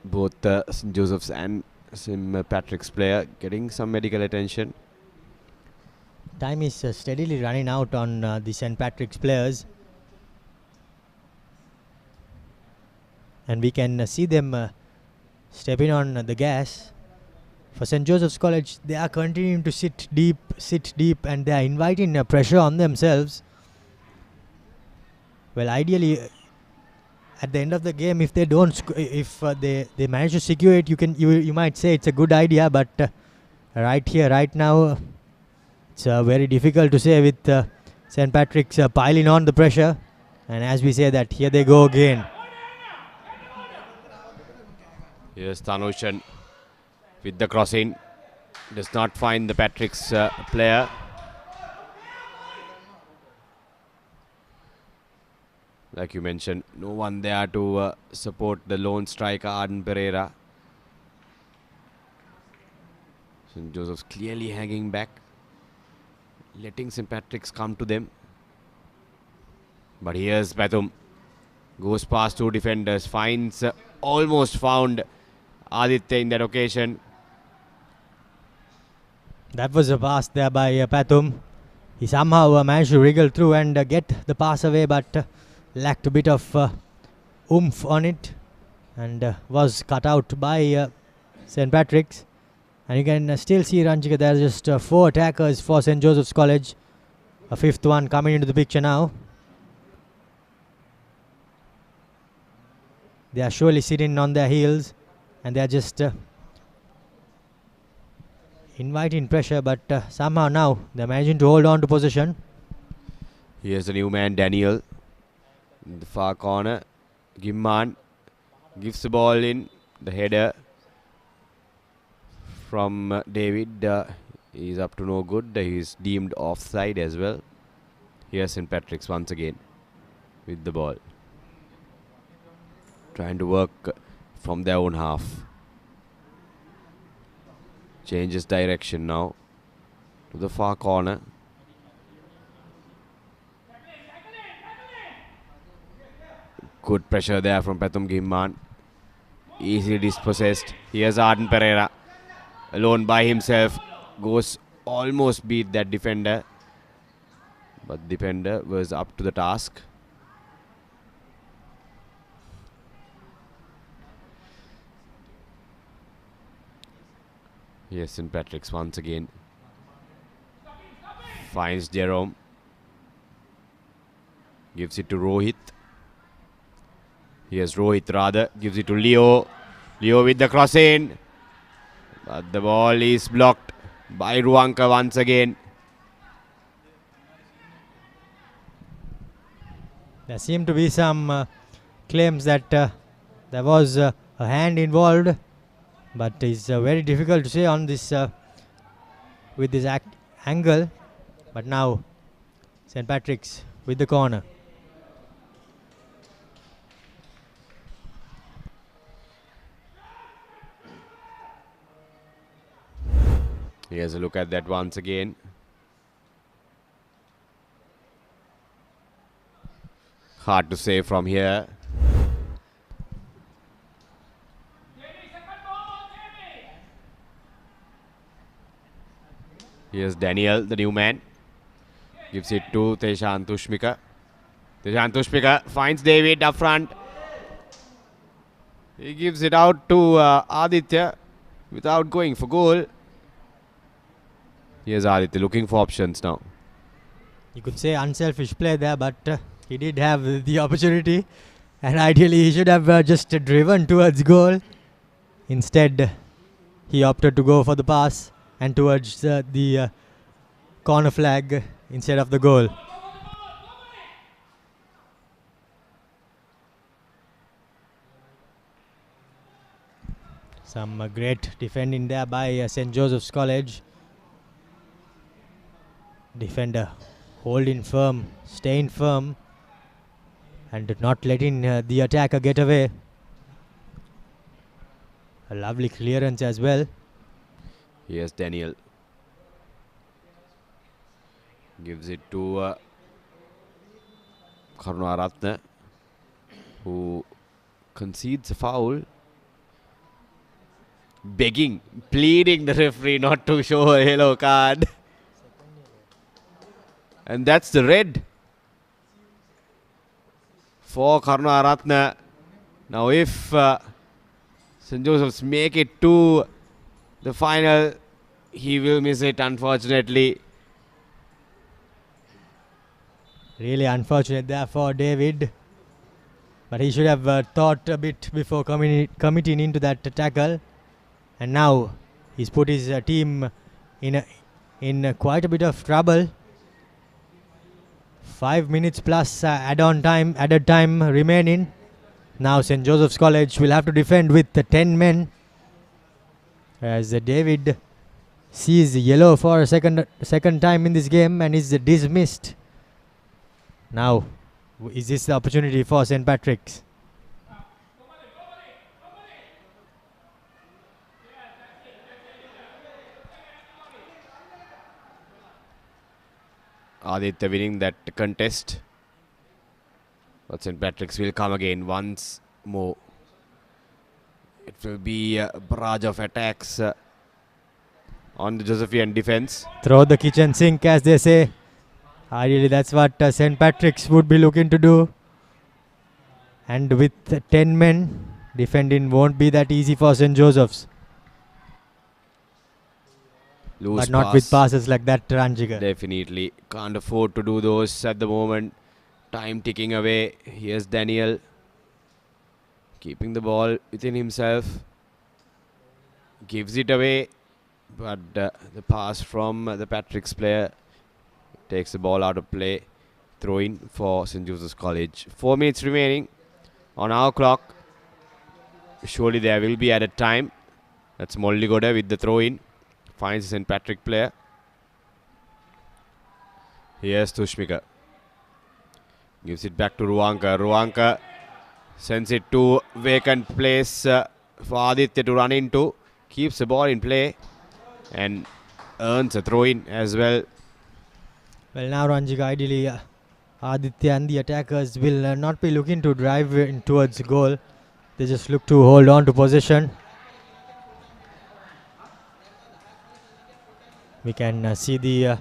Both St. Joseph's and St. Patrick's player getting some medical attention. Time is steadily running out on the St. Patrick's players, and we can see them stepping on the gas. For St. Joseph's College, they are continuing to sit deep, and they are inviting pressure on themselves. Well, ideally, at the end of the game, if they don't, if they manage to secure it, you might say it's a good idea. But right here, right now. It's very difficult to say with St. Patrick's piling on the pressure. And as we say that, here they go again. Here's Tanushan with the crossing. Does not find the Patrick's player. Like you mentioned, no one there to support the lone striker Arden Pereira. St. Joseph's clearly hanging back, letting St. Patrick's come to them. But here's Batum. Goes past two defenders, finds, almost found Aditya in that occasion. That was a pass there by Patum. He somehow managed to wriggle through and get the pass away, but lacked a bit of oomph on it and was cut out by St. Patrick's. And you can still see, Ranjika, there are just 4 attackers for St. Joseph's College. A 5th one coming into the picture now. They are surely sitting on their heels and they are just inviting pressure, but somehow now they are managing to hold on to possession. Here's the new man, Daniel, in the far corner. Gimman gives the ball in. The header from David is up to no good. He's deemed offside as well. Here's St. Patrick's once again with the ball, trying to work from their own half. Changes direction now to the far corner. Good pressure there from Patum Gimman. Easily dispossessed. Here's Arden Pereira, alone by himself. Goes almost beat that defender, but defender was up to the task. Yes, St. Patrick's once again finds Jerome, gives it to Rohit. Here's Rohit rather, gives it to Leo. Leo with the cross in, but the ball is blocked by Ruanka once again. There seem to be some claims that there was a hand involved, but it's very difficult to say on this with this angle. But now St. Patrick's with the corner. Here's a look at that once again. Hard to say from here. Here's Daniel, the new man. Gives it to Teshan Tushmika. Teshan Tushmika finds David up front. He gives it out to Aditya without going for goal. Here's Aditya looking for options now. You could say unselfish play there, but he did have the opportunity and ideally he should have just driven towards goal. Instead, he opted to go for the pass and towards the corner flag instead of the goal. Some great defending there by St. Joseph's College. Defender holding firm, staying firm and not letting the attacker get away. A lovely clearance as well. Here's Daniel. Gives it to Karunaratne, who concedes a foul. Begging, pleading the referee not to show a yellow card. And that's the red for Karunaratne. Now if St. Joseph's make it to the final, he will miss it, unfortunately. Really unfortunate there for David. But he should have thought a bit before committing into that tackle. And now he's put his team in quite a bit of trouble. 5 minutes plus added time remaining. Now St. Joseph's College will have to defend with 10 men as David sees yellow for a second time in this game and is dismissed. Now, is this the opportunity for St. Patrick's? Aditya winning that contest. But St. Patrick's will come again once more. It will be a barrage of attacks on the Josephian defense. Throw the kitchen sink, as they say. Ideally, that's what St. Patrick's would be looking to do. And with 10 men, defending won't be that easy for St. Joseph's. Loose but not pass. with passes like that, Ranjika. Definitely. Can't afford to do those at the moment. Time ticking away. Here's Daniel. Keeping the ball within himself. Gives it away. But the pass from the Patrick's player takes the ball out of play. Throw in for St. Joseph's College. 4 minutes remaining on our clock. Surely there will be added time. That's Molligoda with the throw in. Finds the St. Patrick player. Here's Tushmika. Gives it back to Ruanka. Ruanka sends it to vacant place for Aditya to run into. Keeps the ball in play and earns a throw in as well. Well, now Ranjika, ideally Aditya and the attackers will not be looking to drive in towards goal. They just look to hold on to possession. We can see the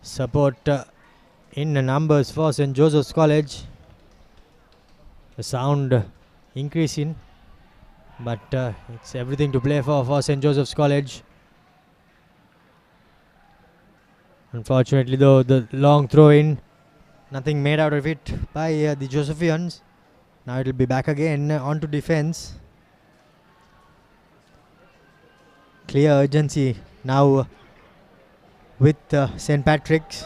support in numbers for St. Joseph's College. The sound increasing, but it's everything to play for St. Joseph's College. Unfortunately, though, the long throw in, nothing made out of it by the Josephians. Now it will be back again onto defense. Clear urgency now with St. Patrick's.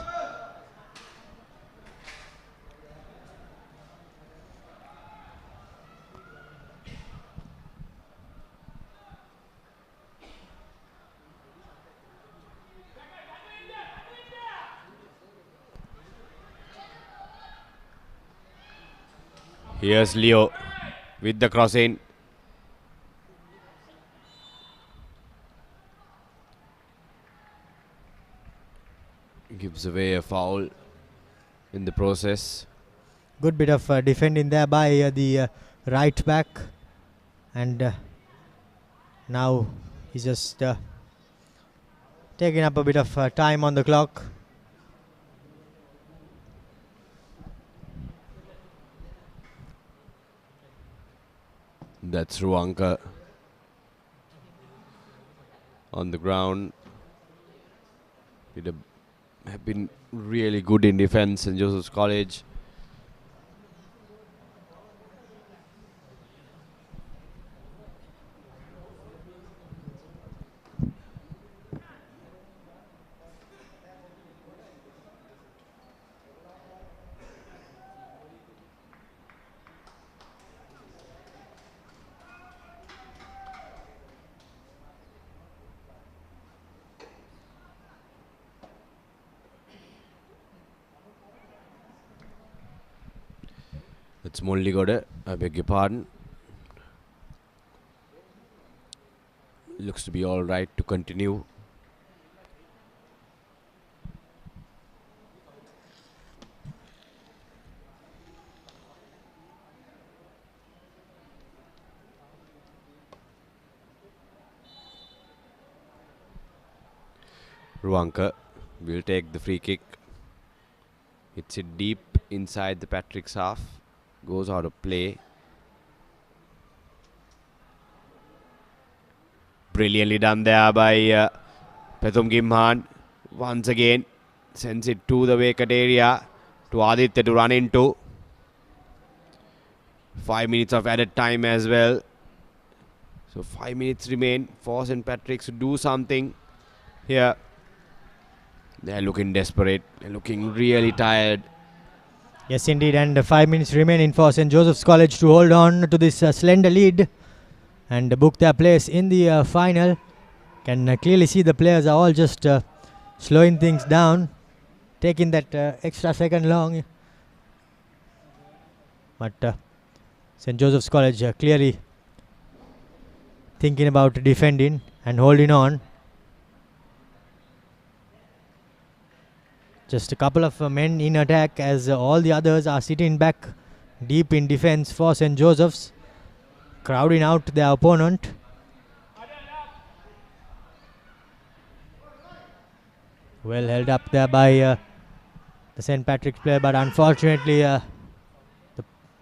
Here's Leo with the cross in. Gives away a foul in the process. Good bit of defending there by the right back. And now he's just taking up a bit of time on the clock. That's Ruanka on the ground. Have been really good in defense in Joseph's College. It's Molligoda, I beg your pardon. Looks to be all right to continue. Ruanka will take the free kick. Hits it deep inside the Patrick's half. Goes out of play. Brilliantly done there by Pethum Gimhan. Once again sends it to the vacant area to Aditya to run into. 5 minutes of added time as well. So 5 minutes remain for St. Patrick's to do something. here. They're looking desperate. They're looking really tired. Yes, indeed. And 5 minutes remaining for St. Joseph's College to hold on to this slender lead and book their place in the final. Can clearly see the players are all just slowing things down, taking that extra second long. But St. Joseph's College clearly thinking about defending and holding on. Just a couple of men in attack as all the others are sitting back deep in defense for St. Joseph's, crowding out their opponent. Well held up there by the St. Patrick's player, but unfortunately the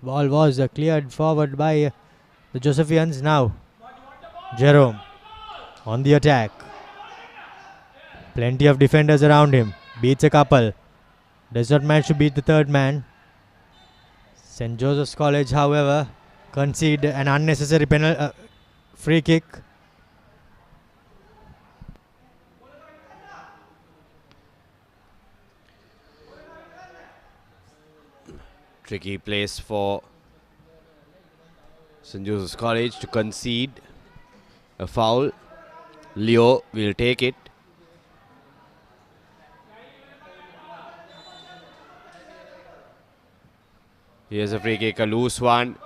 ball was cleared forward by the Josephians. Now Jerome on the attack. Plenty of defenders around him. Beats a couple. Does not manage to beat the third man. St. Joseph's College, however, concede an unnecessary free kick. Tricky place for St. Joseph's College to concede a foul. Leo will take it. Here's a free kick, a loose one.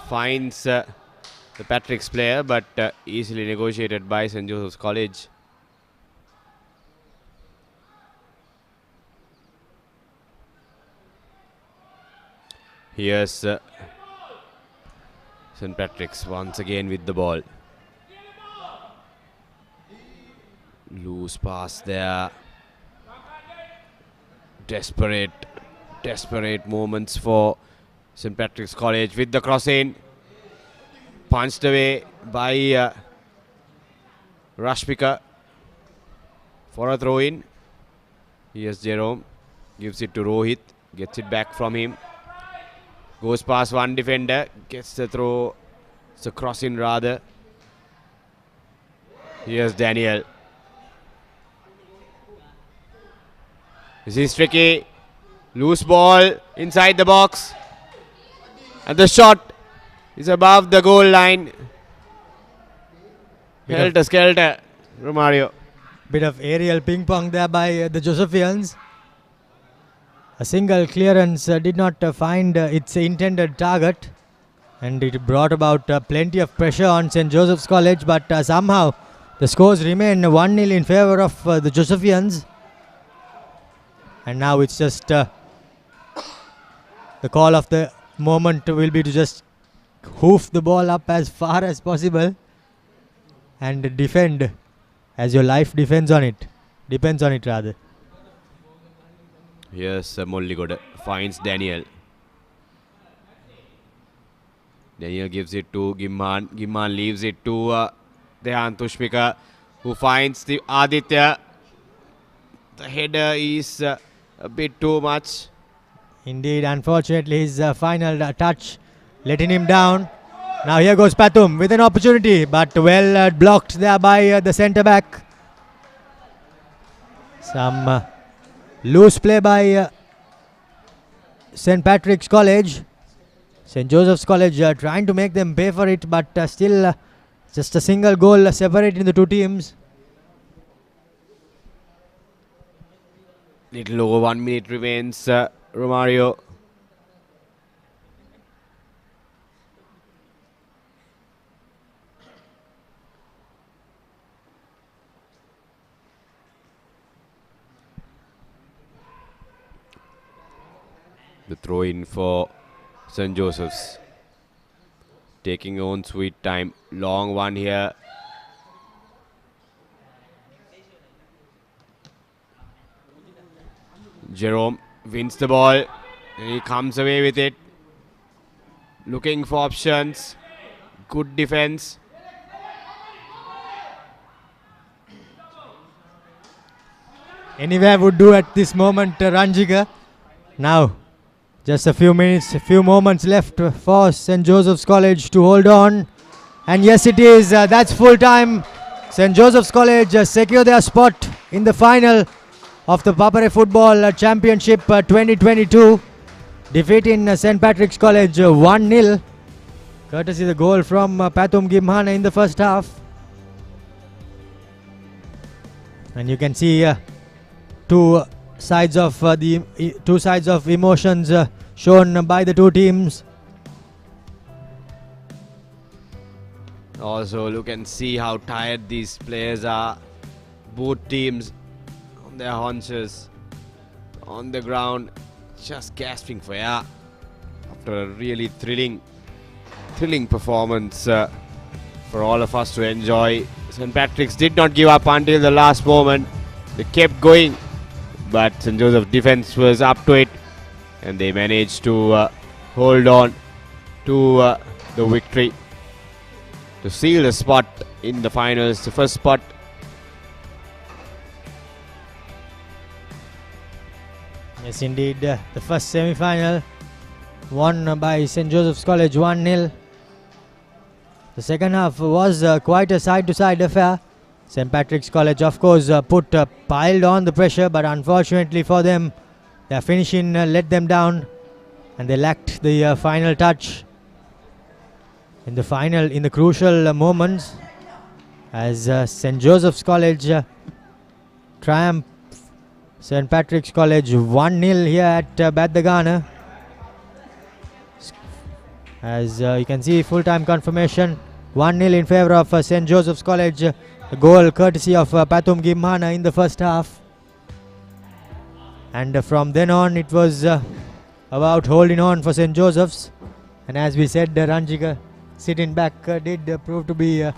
Finds the Patrick's player, but easily negotiated by St. Joseph's College. Here's St. Patrick's once again with the ball. Loose pass there. Desperate moments for St. Patrick's College with the cross in. Punched away by Rashmika for a throw in. Here's Jerome. Gives it to Rohit. Gets it back from him. Goes past one defender. Gets the throw. It's a cross in rather. Here's Daniel. This is tricky. Loose ball inside the box. And the shot is above the goal line. Helter-skelter, Romario. Bit of aerial ping pong there by the Josephians. A single clearance did not find its intended target, and it brought about plenty of pressure on St. Joseph's College, but somehow the scores remain 1-0 in favour of the Josephians. And now it's just the call of the moment will be to just hoof the ball up as far as possible and defend as your life depends on it rather. Yes, Molligod finds Daniel. Daniel gives it to Gimman. Gimman leaves it to Dehan Tushmika, who finds the Aditya. The header is a bit too much. Indeed, unfortunately, his final touch letting him down. Now here goes Patum with an opportunity, but well blocked there by the centre back. Some loose play by St. Patrick's College. St. Joseph's College trying to make them pay for it, but still just a single goal separating the two teams. Little over 1 minute remains, Romario. The throw in for St. Joseph's. Taking own sweet time. Long one here. Jerome wins the ball. And he comes away with it. Looking for options. Good defense. Anywhere would do at this moment, Ranjika. Now, just a few moments left for St. Joseph's College to hold on. And yes, it is. That's full time. St. Joseph's College secure their spot in the final of the Papare Football Championship 2022, defeating St. Patrick's College 1-0, courtesy the goal from Pathum Gimhana in the first half. And you can see two sides of emotions shown by the two teams. Also, look and see how tired these players are. Both teams on their haunches, on the ground, just gasping for air after a really thrilling performance for all of us to enjoy. St. Patrick's did not give up until the last moment. They kept going, but St. Joseph defense was up to it, and they managed to hold on to the victory to seal the spot in the finals, the first spot. Yes, indeed, the first semi-final won by St. Joseph's College 1-0. The second half was quite a side-to-side affair. St. Patrick's College, of course, piled on the pressure, but unfortunately for them, their finishing let them down, and they lacked the final touch in the crucial moments, as St. Joseph's College triumphed St. Patrick's College 1-0 here at Beddegana. As you can see, full-time confirmation, 1-0 in favour of St. Joseph's College. A goal courtesy of Pathum Gimhana in the first half. And from then on, it was about holding on for St. Joseph's. And as we said, Ranjika sitting back did prove to be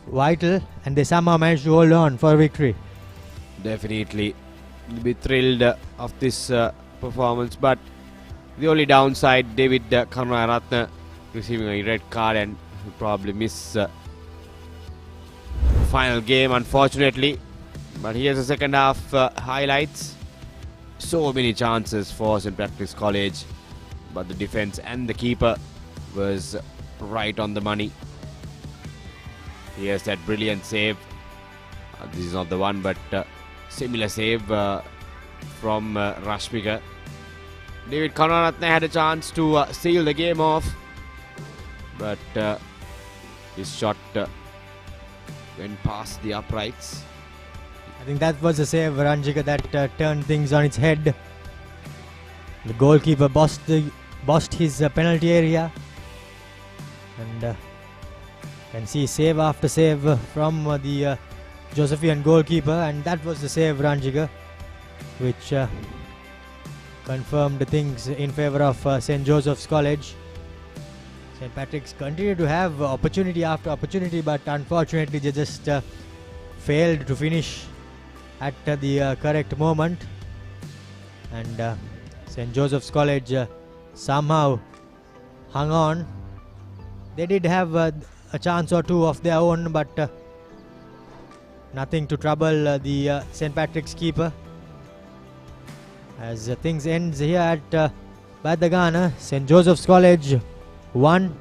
vital, and they somehow managed to hold on for a victory. Definitely will be thrilled of this performance, but the only downside, David Karunaratne receiving a red card and will probably miss the final game, unfortunately. But here's the second half highlights. So many chances for St. Patrick's College, but the defense and the keeper was right on the money. Here's that brilliant save. This is not the one, but similar save from Rashmika. David Karunaratne had a chance to seal the game off, but his shot went past the uprights. I think that was a save, Ranjika, that turned things on its head. The goalkeeper bossed his penalty area, and can see save after save from the Josephian goalkeeper, and that was the save, Ranjika, which confirmed things in favour of St. Joseph's College. St. Patrick's continued to have opportunity after opportunity, but unfortunately they just failed to finish at the correct moment. And St. Joseph's College somehow hung on. They did have a chance or two of their own, but nothing to trouble the St. Patrick's keeper. As things ends here at Beddegana, St. Joseph's College 1,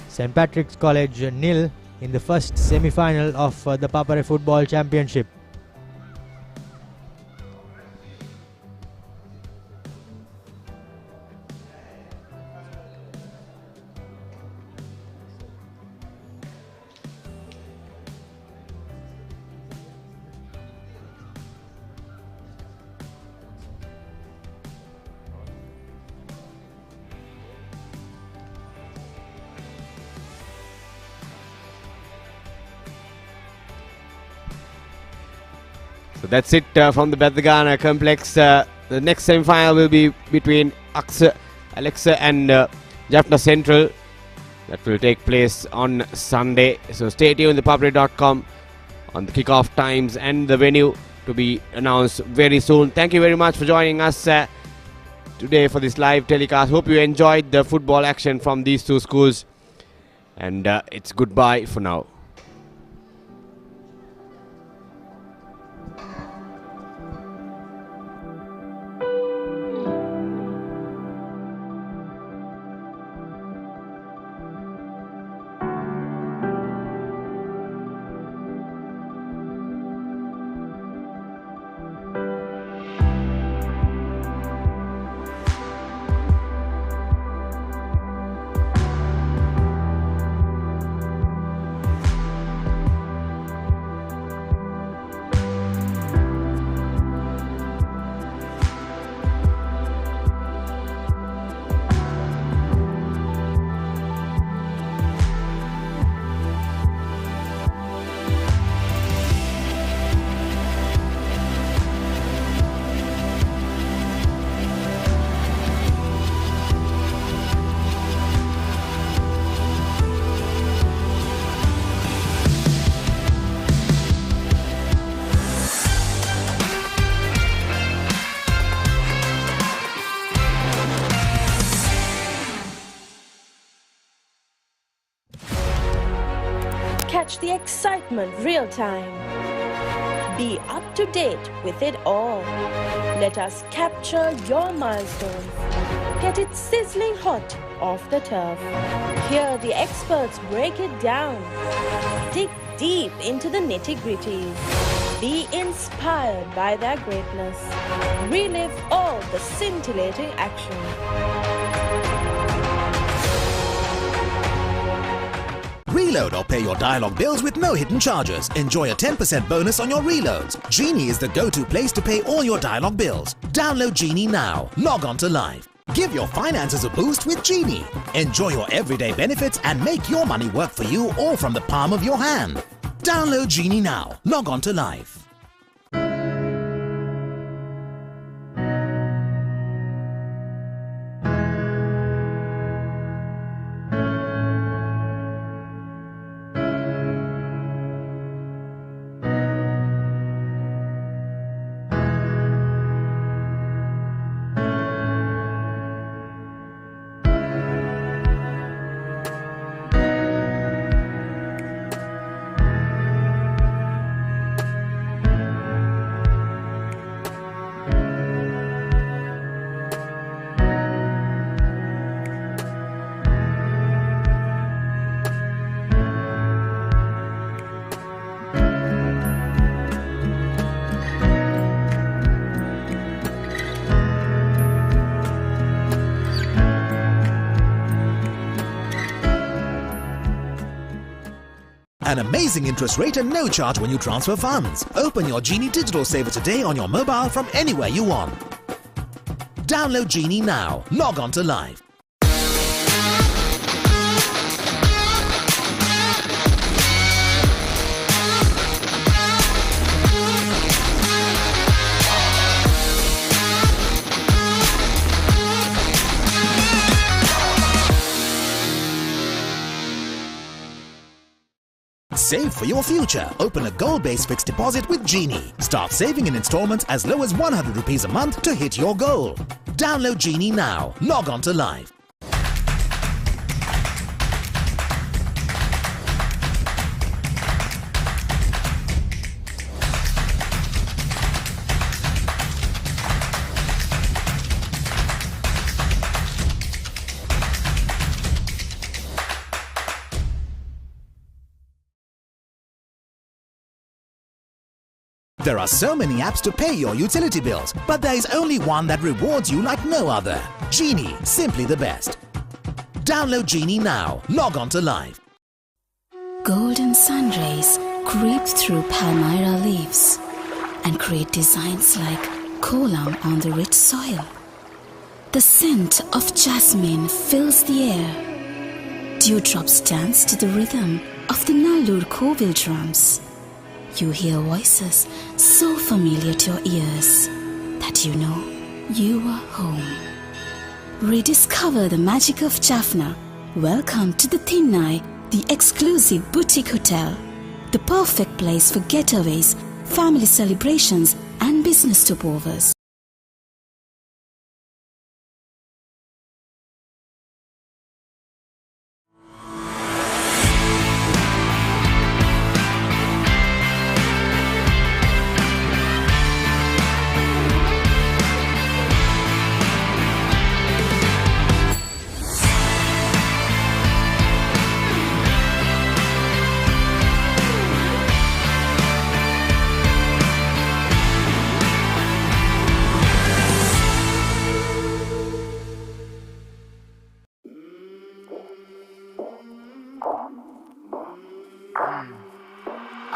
St. Patrick's College 0 in the first semi-final of the Papare Football Championship. So that's it from the Beddegana complex. The next semi-final will be between Alexa and Jaffna Central. That will take place on Sunday. So stay tuned to ThePapare.com on the kickoff times and the venue to be announced very soon. Thank you very much for joining us today for this live telecast. Hope you enjoyed the football action from these two schools. And it's goodbye for now. catch the excitement real time. Be up to date with it all. Let us capture your milestones. Get it sizzling hot off the turf. Hear the experts break it down. Dig deep into the nitty-gritties. Be inspired by their greatness. Relive all the scintillating action. Reload or pay your dialogue bills with no hidden charges. Enjoy a 10% bonus on your reloads. Genie is the go-to place to pay all your dialogue bills. Download Genie now. Log on to Live. Give your finances a boost with Genie. Enjoy your everyday benefits and make your money work for you all from the palm of your hand. Download Genie now. Log on to Live. An amazing interest rate and no charge when you transfer funds. Open your Genie Digital Saver today on your mobile from anywhere you want. Download Genie now. Log on to Live. Save for your future. Open a goal-based fixed deposit with Genie. Start saving in installments as low as 100 rupees a month to hit your goal. Download Genie now. Log on to Live. There are so many apps to pay your utility bills, but there is only one that rewards you like no other. Genie, simply the best. Download Genie now. Log on to Live. Golden sun rays creep through palmyra leaves and create designs like kolam on the rich soil. The scent of jasmine fills the air. Dewdrops dance to the rhythm of the Nallur Kovil drums. You hear voices so familiar to your ears that you know you are home. Rediscover the magic of Jaffna. Welcome to the Thinnai, the exclusive boutique hotel. The perfect place for getaways, family celebrations and business stopovers.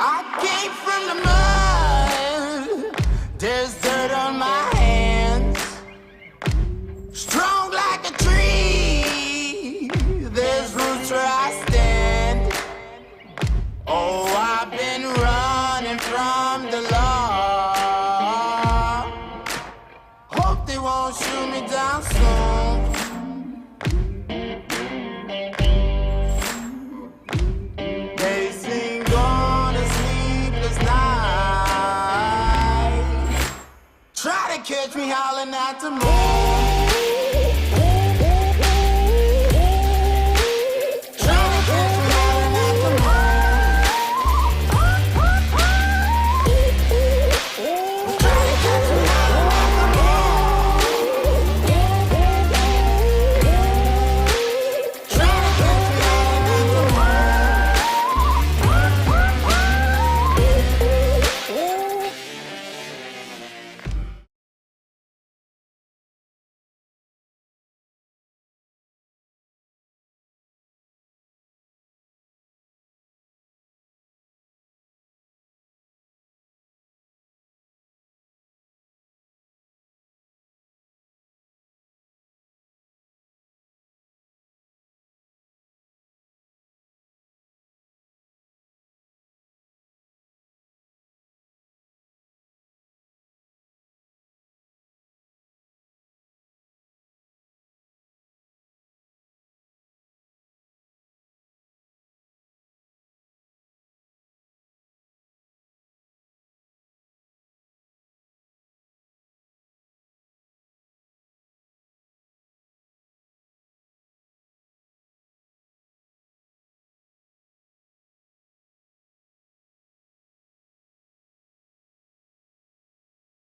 I came from the mud, there's dirt on my hands. Strong like a tree, there's roots where I stand. Oh, I've been running from the law. Hope they won't shoot me down soon. Catch me howling at the moon.